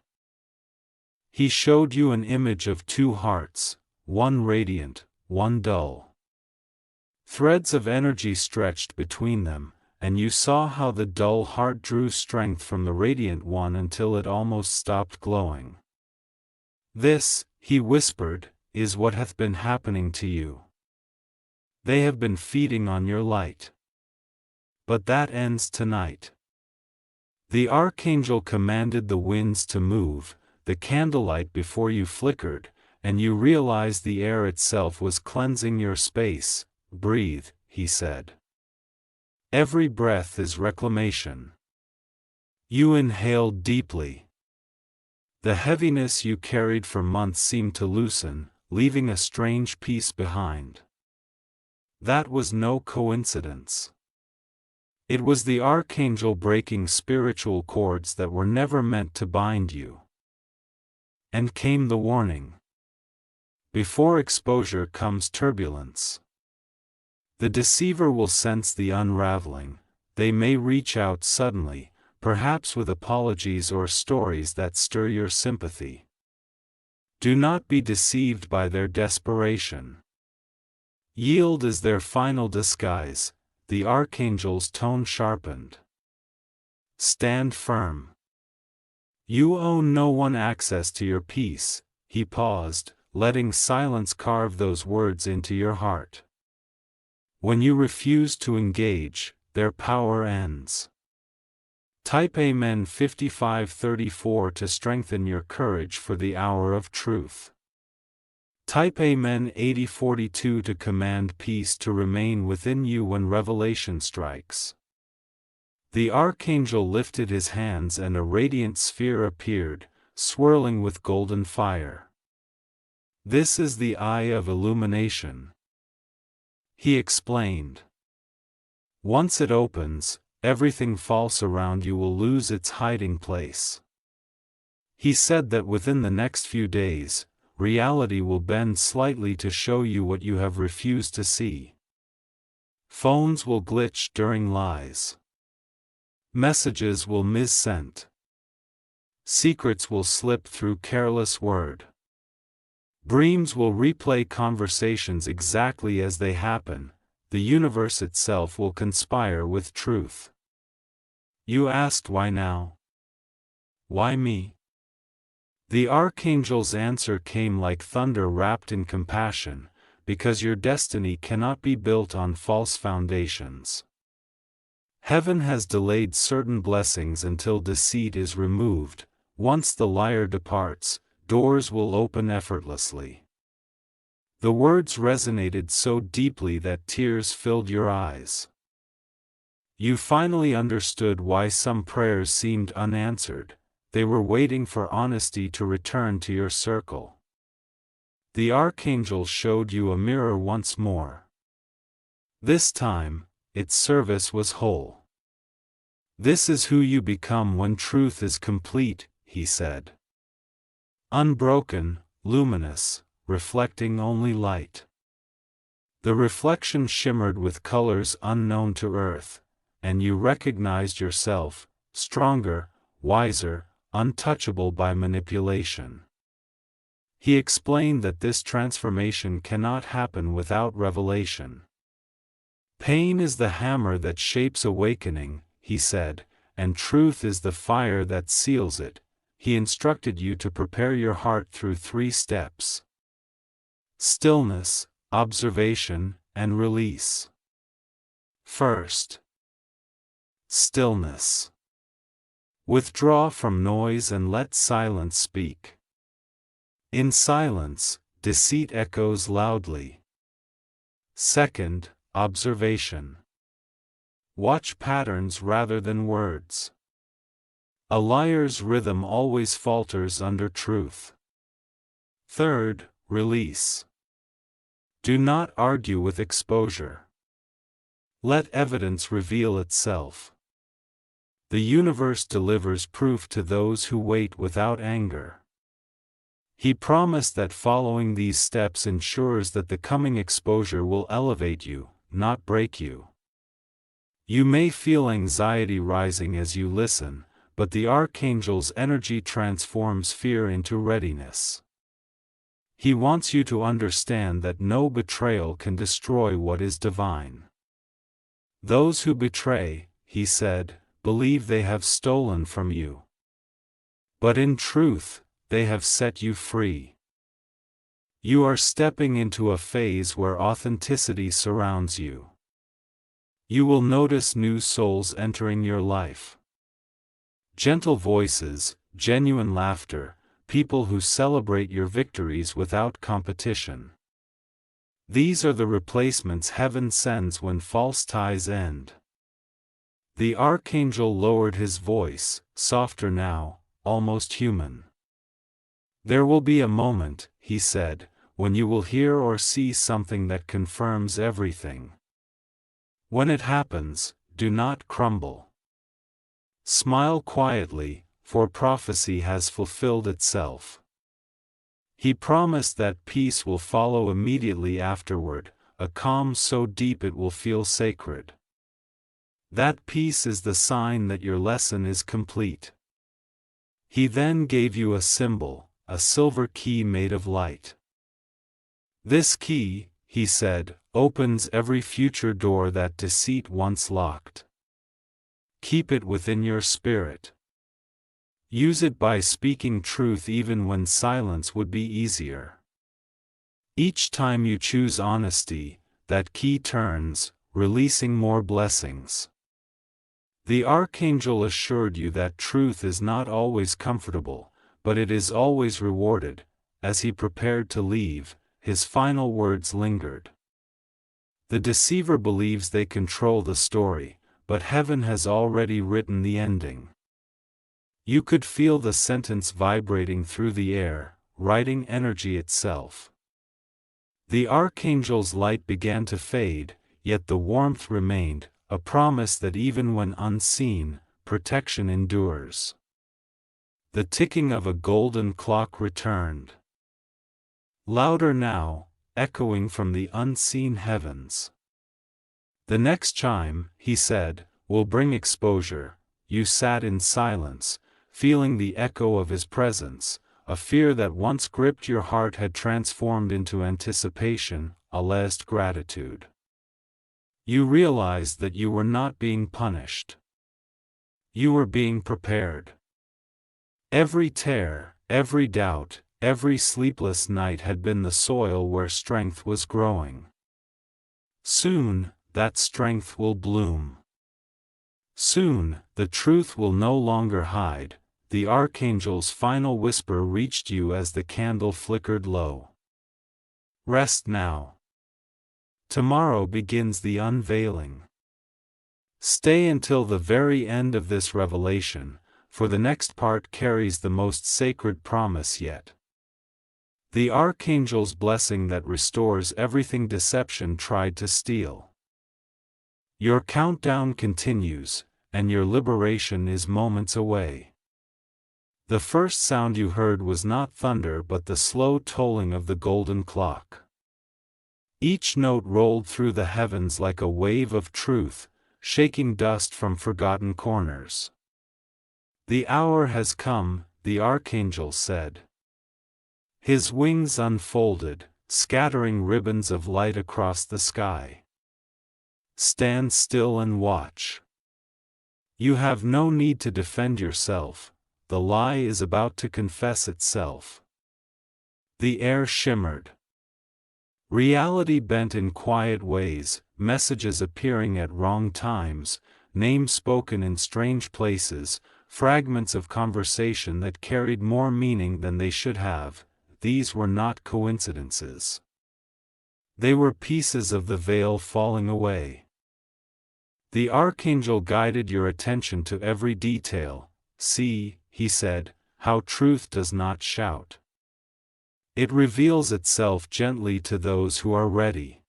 He showed you an image of two hearts, one radiant, one dull. Threads of energy stretched between them, and you saw how the dull heart drew strength from the radiant one until it almost stopped glowing. "This," he whispered, "is what hath been happening to you. They have been feeding on your light. But that ends tonight." The Archangel commanded the winds to move, the candlelight before you flickered, and you realized the air itself was cleansing your space. "Breathe," he said. "Every breath is reclamation." You inhaled deeply. The heaviness you carried for months seemed to loosen, leaving a strange peace behind. That was no coincidence. It was the Archangel breaking spiritual cords that were never meant to bind you. And came the warning. Before exposure comes turbulence. The deceiver will sense the unraveling. They may reach out suddenly, perhaps with apologies or stories that stir your sympathy. Do not be deceived by their desperation. Yield is their final disguise. The Archangel's tone sharpened. Stand firm. You own no one access to your peace. He paused, letting silence carve those words into your heart. When you refuse to engage, their power ends. Type Amen 5534 to strengthen your courage for the hour of truth. Type Amen 8042 to command peace to remain within you when revelation strikes. The Archangel lifted his hands and a radiant sphere appeared, swirling with golden fire. "This is the eye of illumination," he explained. "Once it opens, everything false around you will lose its hiding place." He said that within the next few days, reality will bend slightly to show you what you have refused to see. Phones will glitch during lies. Messages will missent. Secrets will slip through careless word. Dreams will replay conversations exactly as they happen. The universe itself will conspire with truth. You asked why now? Why me? The Archangel's answer came like thunder wrapped in compassion, because your destiny cannot be built on false foundations. Heaven has delayed certain blessings until deceit is removed. Once the liar departs, doors will open effortlessly. The words resonated so deeply that tears filled your eyes. You finally understood why some prayers seemed unanswered. they were waiting for honesty to return to your circle. The Archangel showed you a mirror once more. This time, its service was whole. This is who you become when truth is complete, he said. Unbroken, luminous, reflecting only light. The reflection shimmered with colors unknown to Earth, and you recognized yourself, stronger, wiser, untouchable by manipulation. He explained that this transformation cannot happen without revelation. Pain is the hammer that shapes awakening, he said, and truth is the fire that seals it. He instructed you to prepare your heart through 3 steps: stillness, observation, and release. First, stillness. Withdraw from noise and let silence speak. In silence, deceit echoes loudly. Second, observation. Watch patterns rather than words. A liar's rhythm always falters under truth. Third, release. Do not argue with exposure. Let evidence reveal itself. The universe delivers proof to those who wait without anger. He promised that following these steps ensures that the coming exposure will elevate you, not break you. You may feel anxiety rising as you listen, but the Archangel's energy transforms fear into readiness. He wants you to understand that no betrayal can destroy what is divine. Those who betray, he said, believe they have stolen from you. But in truth, they have set you free. You are stepping into a phase where authenticity surrounds you. You will notice new souls entering your life. Gentle voices, genuine laughter, people who celebrate your victories without competition. These are the replacements heaven sends when false ties end. The Archangel lowered his voice, softer now, almost human. There will be a moment, he said, when you will hear or see something that confirms everything. When it happens, do not crumble. Smile quietly, for prophecy has fulfilled itself. He promised that peace will follow immediately afterward, a calm so deep it will feel sacred. That peace is the sign that your lesson is complete. He then gave you a symbol, a silver key made of light. This key, he said, opens every future door that deceit once locked. Keep it within your spirit. Use it by speaking truth even when silence would be easier. Each time you choose honesty, that key turns, releasing more blessings. The Archangel assured you that truth is not always comfortable, but it is always rewarded. As he prepared to leave, his final words lingered. The deceiver believes they control the story, but heaven has already written the ending. You could feel the sentence vibrating through the air, writing energy itself. The Archangel's light began to fade, yet the warmth remained, a promise that even when unseen, protection endures. The ticking of a golden clock returned. Louder now, echoing from the unseen heavens. The next chime, he said, will bring exposure. You sat in silence, feeling the echo of his presence. A fear that once gripped your heart had transformed into anticipation, a last gratitude. You realized that you were not being punished. You were being prepared. Every tear, every doubt, every sleepless night had been the soil where strength was growing. Soon, that strength will bloom. Soon, the truth will no longer hide. The Archangel's final whisper reached you as the candle flickered low. Rest now. Tomorrow begins the unveiling. Stay until the very end of this revelation, for the next part carries the most sacred promise yet. The Archangel's blessing that restores everything deception tried to steal. Your countdown continues, and your liberation is moments away. The first sound you heard was not thunder but the slow tolling of the golden clock. Each note rolled through the heavens like a wave of truth, shaking dust from forgotten corners. The hour has come, the Archangel said. His wings unfolded, scattering ribbons of light across the sky. Stand still and watch. You have no need to defend yourself, the lie is about to confess itself. The air shimmered. Reality bent in quiet ways, messages appearing at wrong times, names spoken in strange places, fragments of conversation that carried more meaning than they should have. These were not coincidences. They were pieces of the veil falling away. The Archangel guided your attention to every detail. See, he said, how truth does not shout. It reveals itself gently to those who are ready.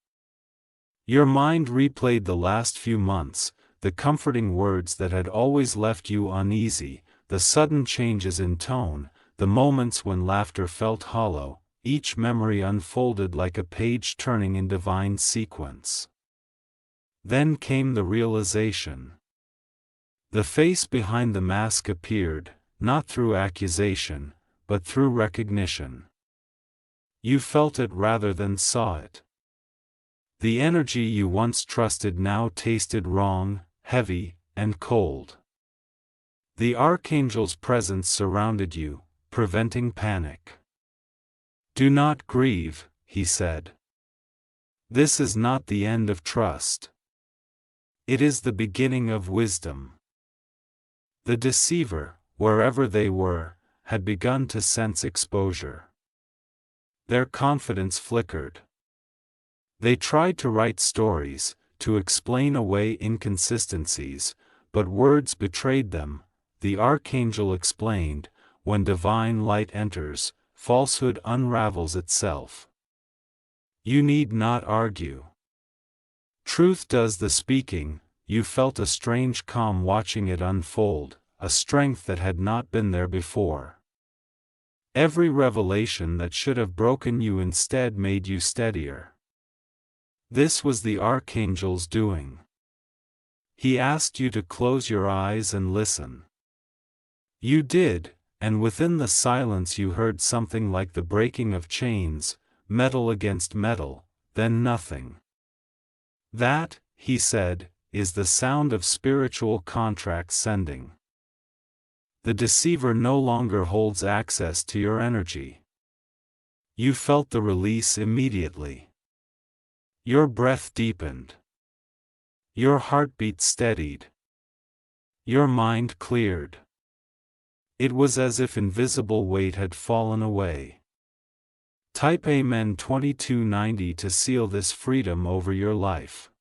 Your mind replayed the last few months, the comforting words that had always left you uneasy, the sudden changes in tone, the moments when laughter felt hollow, each memory unfolded like a page turning in divine sequence. Then came the realization. The face behind the mask appeared, not through accusation, but through recognition. You felt it rather than saw it. The energy you once trusted now tasted wrong, heavy, and cold. The Archangel's presence surrounded you, preventing panic. Do not grieve, he said. This is not the end of trust. It is the beginning of wisdom. The deceiver, wherever they were, had begun to sense exposure. Their confidence flickered. They tried to write stories, to explain away inconsistencies, but words betrayed them. The Archangel explained, when divine light enters, falsehood unravels itself. You need not argue. Truth does the speaking. You felt a strange calm watching it unfold, a strength that had not been there before. Every revelation that should have broken you instead made you steadier. This was the Archangel's doing. He asked you to close your eyes and listen. You did, and within the silence you heard something like the breaking of chains, metal against metal, then nothing. That, he said, is the sound of spiritual contracts sending. The deceiver no longer holds access to your energy. You felt the release immediately. Your breath deepened. Your heartbeat steadied. Your mind cleared. It was as if invisible weight had fallen away. Type Amen 2290 to seal this freedom over your life.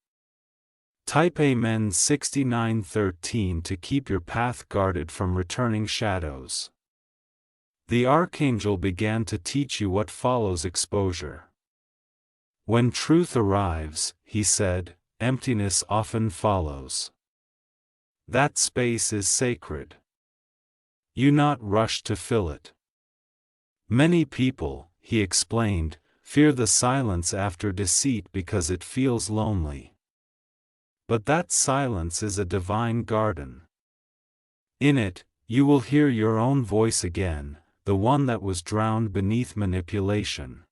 Type Amen 6913 to keep your path guarded from returning shadows. The Archangel began to teach you what follows exposure. When truth arrives, he said, emptiness often follows. That space is sacred. You not rush to fill it. Many people, he explained, fear the silence after deceit because it feels lonely. But that silence is a divine garden. In it, you will hear your own voice again, the one that was drowned beneath manipulation.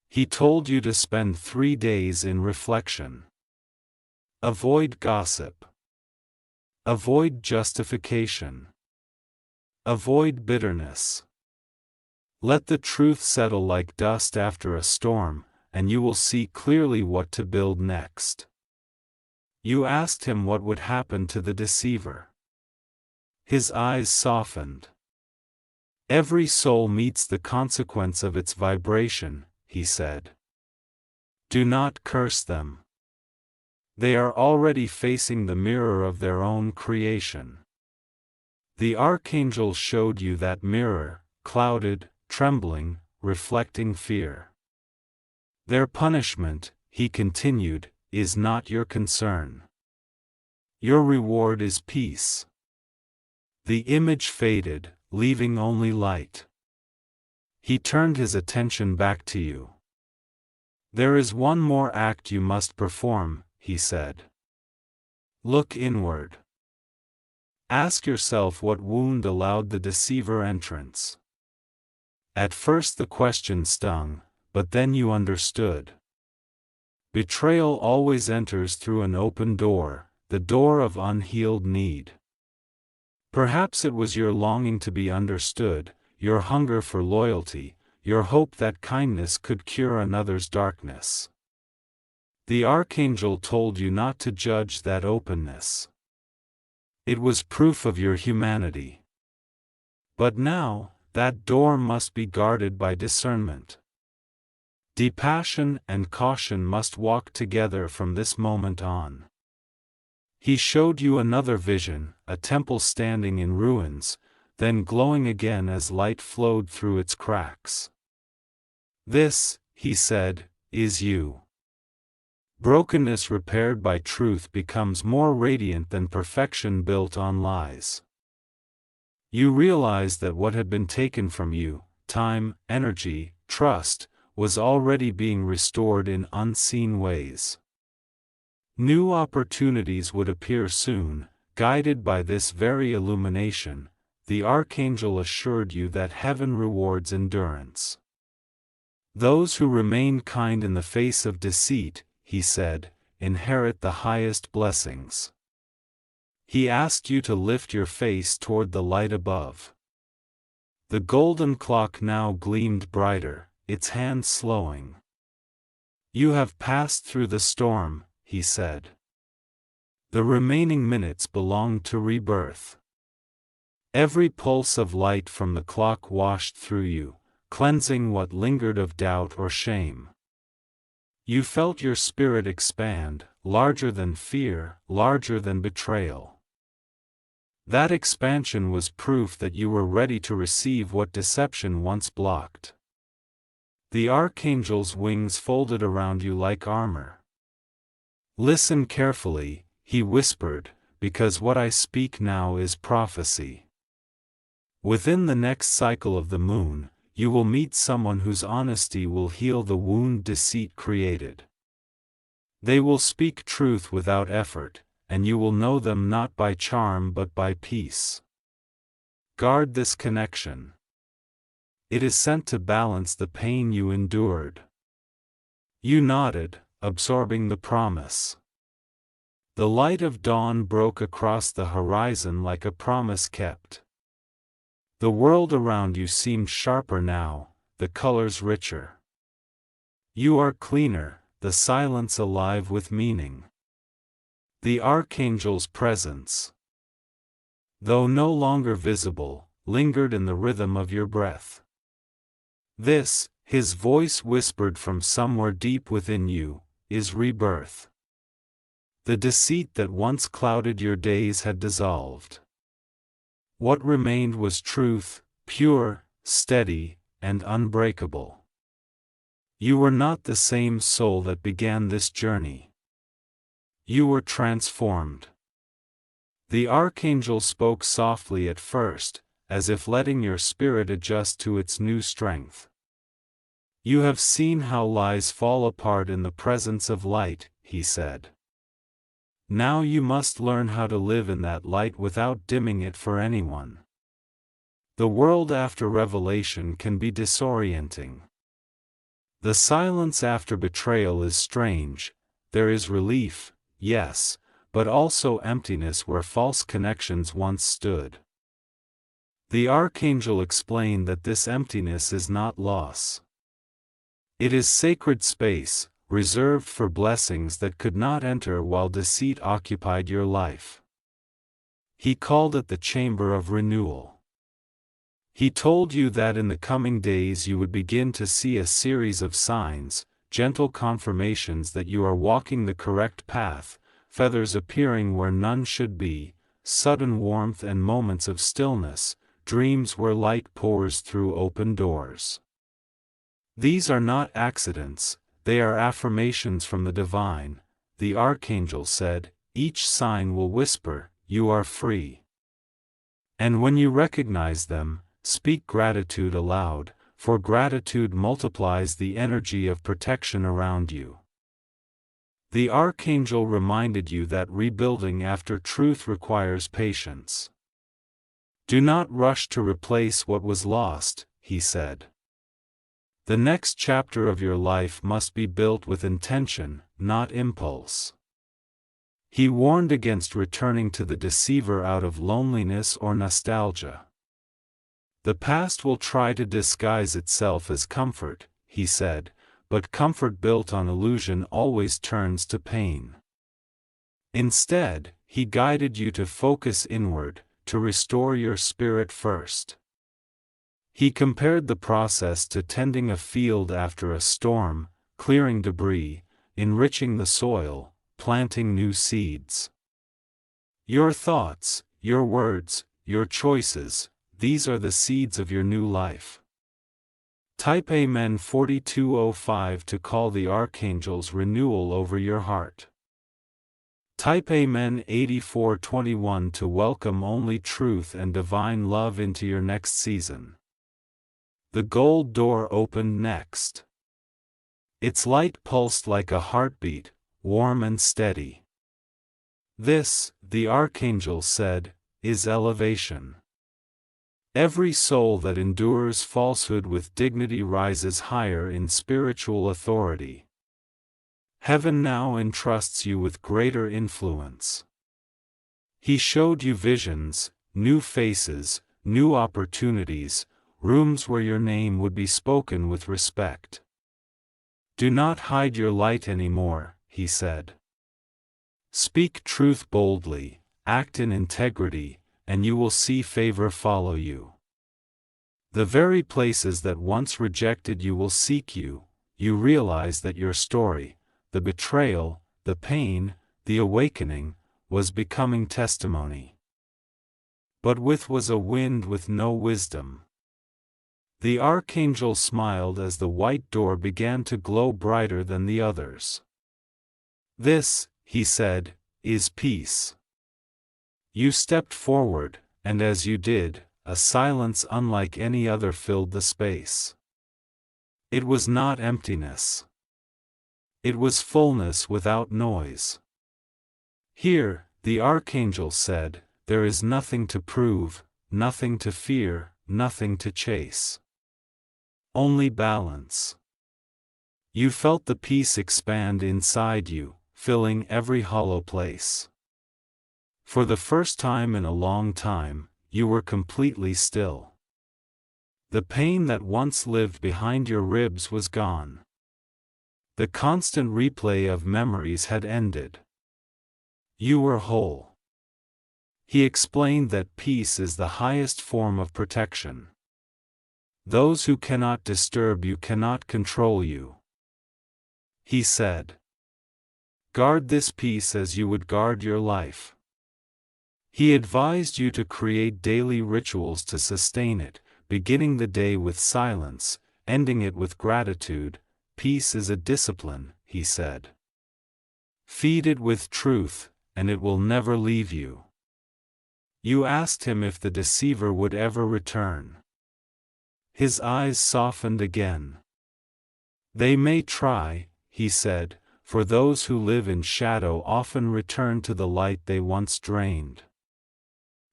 He told you to spend 3 days in reflection. Avoid gossip. Avoid justification. Avoid bitterness. Let the truth settle like dust after a storm, and you will see clearly what to build next. You asked him what would happen to the deceiver. His eyes softened. Every soul meets the consequence of its vibration, he said. Do not curse them. They are already facing the mirror of their own creation. The Archangel showed you that mirror, clouded, trembling, reflecting fear. Their punishment, he continued, is not your concern. Your reward is peace. The image faded, leaving only light. He turned his attention back to you. There is one more act you must perform, he said. Look inward. Ask yourself what wound allowed the deceiver entrance. At first the question stung, but then you understood. Betrayal always enters through an open door, the door of unhealed need. Perhaps it was your longing to be understood, your hunger for loyalty, your hope that kindness could cure another's darkness. The Archangel told you not to judge that openness. It was proof of your humanity. But now, that door must be guarded by discernment. Compassion and caution must walk together from this moment on. He showed you another vision, a temple standing in ruins, then glowing again as light flowed through its cracks. This, he said, is you. Brokenness repaired by truth becomes more radiant than perfection built on lies. You realized that what had been taken from you, time, energy, trust, was already being restored in unseen ways. New opportunities would appear soon, guided by this very illumination. The Archangel assured you that heaven rewards endurance. Those who remain kind in the face of deceit, he said, inherit the highest blessings. He asked you to lift your face toward the light above. The golden clock now gleamed brighter, its hand slowing. You have passed through the storm, he said. The remaining minutes belong to rebirth. Every pulse of light from the clock washed through you, cleansing what lingered of doubt or shame. You felt your spirit expand, larger than fear, larger than betrayal. That expansion was proof that you were ready to receive what deception once blocked. The Archangel's wings folded around you like armor. Listen carefully, he whispered, because what I speak now is prophecy. Within the next cycle of the moon, you will meet someone whose honesty will heal the wound deceit created. They will speak truth without effort, and you will know them not by charm but by peace. Guard this connection. It is sent to balance the pain you endured. You nodded, absorbing the promise. The light of dawn broke across the horizon like a promise kept. The world around you seemed sharper now, the colors richer. You are cleaner, the silence alive with meaning. The Archangel's presence, though no longer visible, lingered in the rhythm of your breath. This, his voice whispered from somewhere deep within you, is rebirth. The deceit that once clouded your days had dissolved. What remained was truth, pure, steady, and unbreakable. You were not the same soul that began this journey. You were transformed. The Archangel spoke softly at first, as if letting your spirit adjust to its new strength. You have seen how lies fall apart in the presence of light, he said. Now you must learn how to live in that light without dimming it for anyone. The world after revelation can be disorienting. The silence after betrayal is strange. There is relief, yes, but also emptiness where false connections once stood. The Archangel explained that this emptiness is not loss. It is sacred space, reserved for blessings that could not enter while deceit occupied your life. He called it the chamber of renewal. He told you that in the coming days you would begin to see a series of signs, gentle confirmations that you are walking the correct path, feathers appearing where none should be, sudden warmth and moments of stillness, dreams where light pours through open doors. These are not accidents, they are affirmations from the divine, the Archangel said. Each sign will whisper, "You are free." And when you recognize them, speak gratitude aloud, for gratitude multiplies the energy of protection around you. The Archangel reminded you that rebuilding after truth requires patience. Do not rush to replace what was lost, he said. The next chapter of your life must be built with intention, not impulse. He warned against returning to the deceiver out of loneliness or nostalgia. The past will try to disguise itself as comfort, he said, but comfort built on illusion always turns to pain. Instead, he guided you to focus inward, to restore your spirit first. He compared the process to tending a field after a storm, clearing debris, enriching the soil, planting new seeds. Your thoughts, your words, your choices, these are the seeds of your new life. Type Amen 4205 to call the Archangel's renewal over your heart. Type Amen 8421 to welcome only truth and divine love into your next season. The gold door opened next. Its light pulsed like a heartbeat, warm and steady. This, the Archangel said, is elevation. Every soul that endures falsehood with dignity rises higher in spiritual authority. Heaven now entrusts you with greater influence. He showed you visions, new faces, new opportunities, rooms where your name would be spoken with respect. Do not hide your light anymore, he said. Speak truth boldly, act in integrity, and you will see favor follow you. The very places that once rejected you will seek you. You realize that your story, the betrayal, the pain, the awakening, was becoming testimony. But with was a wind with no wisdom. The Archangel smiled as the white door began to glow brighter than the others. This, he said, is peace. You stepped forward, and as you did, a silence unlike any other filled the space. It was not emptiness. It was fullness without noise. Here, the Archangel said, there is nothing to prove, nothing to fear, nothing to chase. Only balance. You felt the peace expand inside you, filling every hollow place. For the first time in a long time, you were completely still. The pain that once lived behind your ribs was gone. The constant replay of memories had ended. You were whole. He explained that peace is the highest form of protection. Those who cannot disturb you cannot control you. He said, guard this peace as you would guard your life. He advised you to create daily rituals to sustain it, beginning the day with silence, ending it with gratitude. Peace is a discipline, he said. Feed it with truth, and it will never leave you. You asked him if the deceiver would ever return. His eyes softened again. They may try, he said, for those who live in shadow often return to the light they once drained.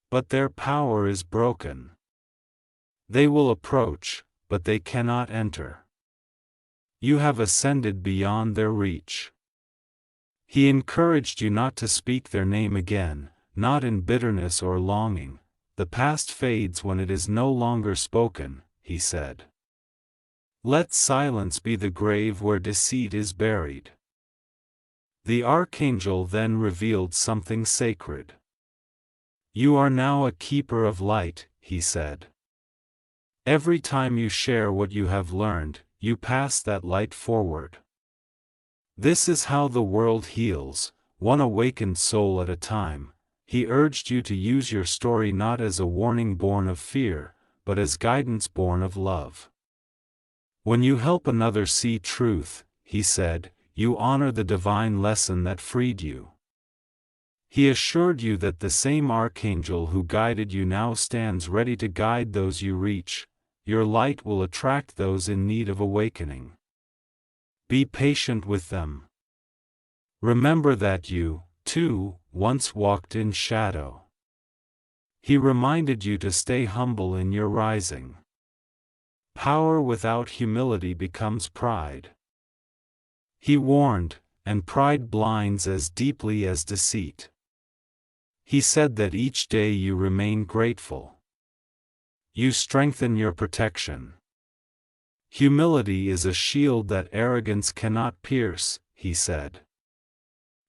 But their power is broken. They will approach, but they cannot enter. You have ascended beyond their reach. He encouraged you not to speak their name again, not in bitterness or longing. The past fades when it is no longer spoken, he said. Let silence be the grave where deceit is buried. The Archangel then revealed something sacred. You are now a keeper of light, he said. Every time you share what you have learned, you pass that light forward. This is how the world heals, one awakened soul at a time, He urged you to use your story not as a warning born of fear, but as guidance born of love. When you help another see truth, he said, you honor the divine lesson that freed you. He assured you that the same Archangel who guided you now stands ready to guide those you reach. Your light will attract those in need of awakening. Be patient with them. Remember that you, too, once walked in shadow. He reminded you to stay humble in your rising. Power without humility becomes pride. He warned, and pride blinds as deeply as deceit. He said that each day you remain grateful. You strengthen your protection. Humility is a shield that arrogance cannot pierce, he said.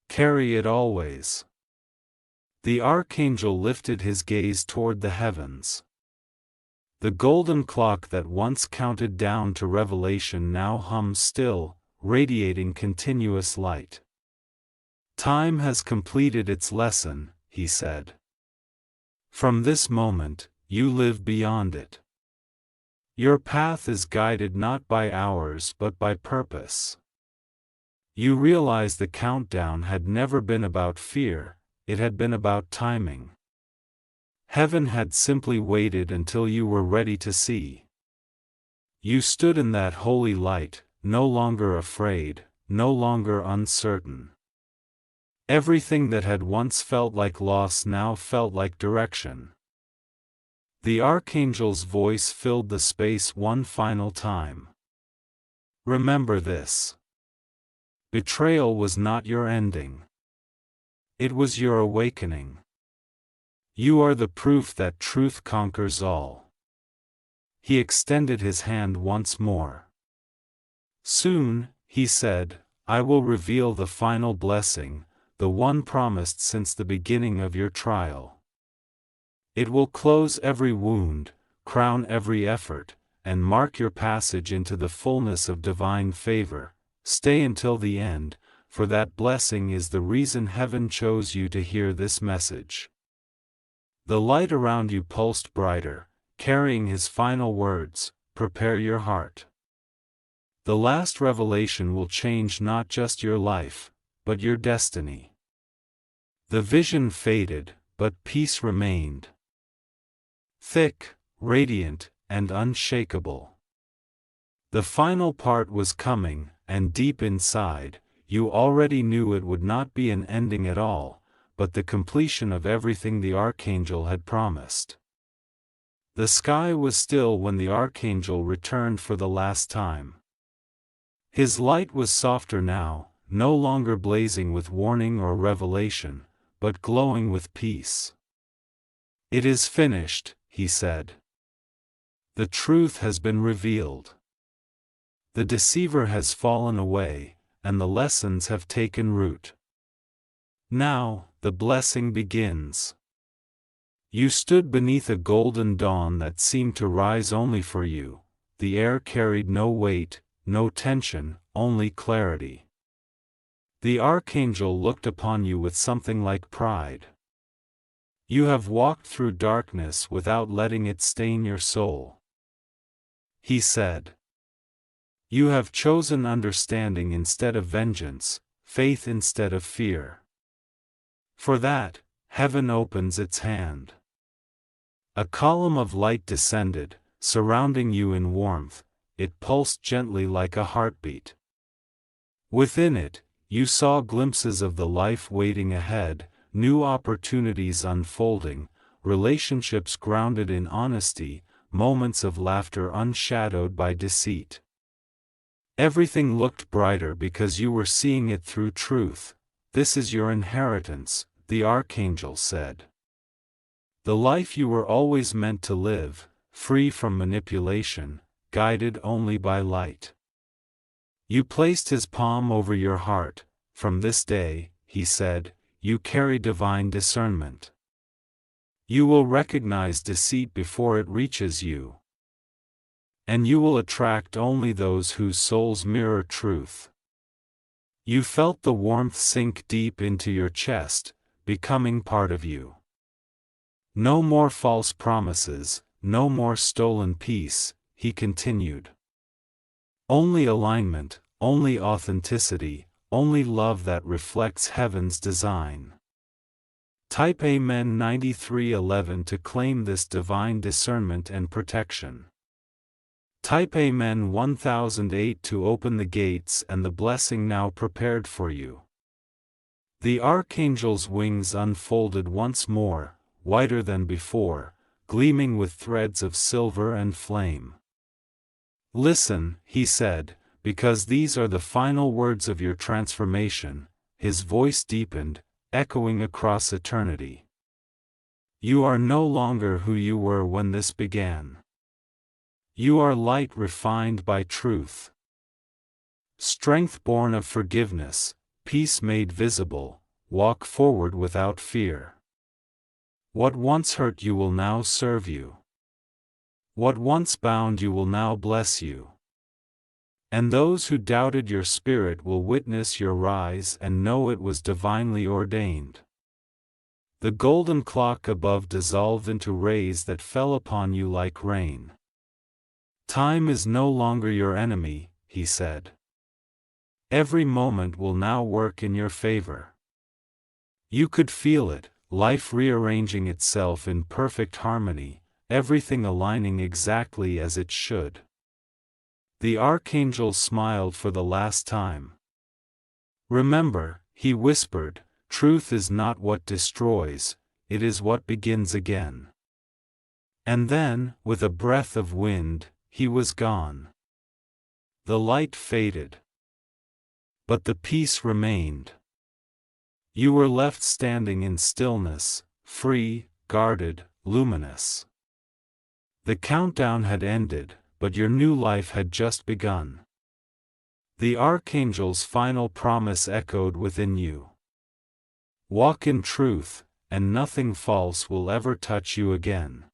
Carry it always. The Archangel lifted his gaze toward the heavens. The golden clock that once counted down to revelation now hums still, radiating continuous light. Time has completed its lesson, he said. From this moment, you live beyond it. Your path is guided not by hours but by purpose. You realize the countdown had never been about fear, it had been about timing. Heaven had simply waited until you were ready to see. You stood in that holy light, no longer afraid, no longer uncertain. Everything that had once felt like loss now felt like direction. The Archangel's voice filled the space one final time. Remember this. Betrayal was not your ending. It was your awakening. You are the proof that truth conquers all. He extended his hand once more. Soon, he said, I will reveal the final blessing, the one promised since the beginning of your trial. It will close every wound, crown every effort, and mark your passage into the fullness of divine favor. Stay until the end, for that blessing is the reason heaven chose you to hear this message. The light around you pulsed brighter, carrying his final words, prepare your heart. The last revelation will change not just your life, but your destiny. The vision faded, but peace remained. Thick, radiant, and unshakable. The final part was coming, and deep inside, you already knew it would not be an ending at all, but the completion of everything the Archangel had promised. The sky was still when the Archangel returned for the last time. His light was softer now, no longer blazing with warning or revelation, but glowing with peace. It is finished, he said. The truth has been revealed. The deceiver has fallen away, and the lessons have taken root. Now, the blessing begins. You stood beneath a golden dawn that seemed to rise only for you. The air carried no weight, no tension, only clarity. The Archangel looked upon you with something like pride. You have walked through darkness without letting it stain your soul. He said. You have chosen understanding instead of vengeance, faith instead of fear. For that, heaven opens its hand. A column of light descended, surrounding you in warmth. It pulsed gently like a heartbeat. Within it, you saw glimpses of the life waiting ahead, new opportunities unfolding, relationships grounded in honesty, moments of laughter unshadowed by deceit. Everything looked brighter because you were seeing it through truth. This is your inheritance, the Archangel said. The life you were always meant to live, free from manipulation, guided only by light. You placed his palm over your heart. From this day, he said, you carry divine discernment. You will recognize deceit before it reaches you. And you will attract only those whose souls mirror truth. You felt the warmth sink deep into your chest, becoming part of you. No more false promises, no more stolen peace, he continued. Only alignment, only authenticity, only love that reflects heaven's design. Type Amen 9311 to claim this divine discernment and protection. Type Amen 1008 to open the gates and the blessing now prepared for you. The Archangel's wings unfolded once more, whiter than before, gleaming with threads of silver and flame. Listen, he said, because these are the final words of your transformation. His voice deepened, echoing across eternity. You are no longer who you were when this began. You are light refined by truth. Strength born of forgiveness, peace made visible, walk forward without fear. What once hurt you will now serve you. What once bound you will now bless you. And those who doubted your spirit will witness your rise and know it was divinely ordained. The golden clock above dissolved into rays that fell upon you like rain. Time is no longer your enemy, he said. Every moment will now work in your favor. You could feel it, life rearranging itself in perfect harmony, everything aligning exactly as it should. The Archangel smiled for the last time. Remember, he whispered, truth is not what destroys, it is what begins again. And then, with a breath of wind, he was gone. The light faded. But the peace remained. You were left standing in stillness, free, guarded, luminous. The countdown had ended, but your new life had just begun. The Archangel's final promise echoed within you. Walk in truth, and nothing false will ever touch you again.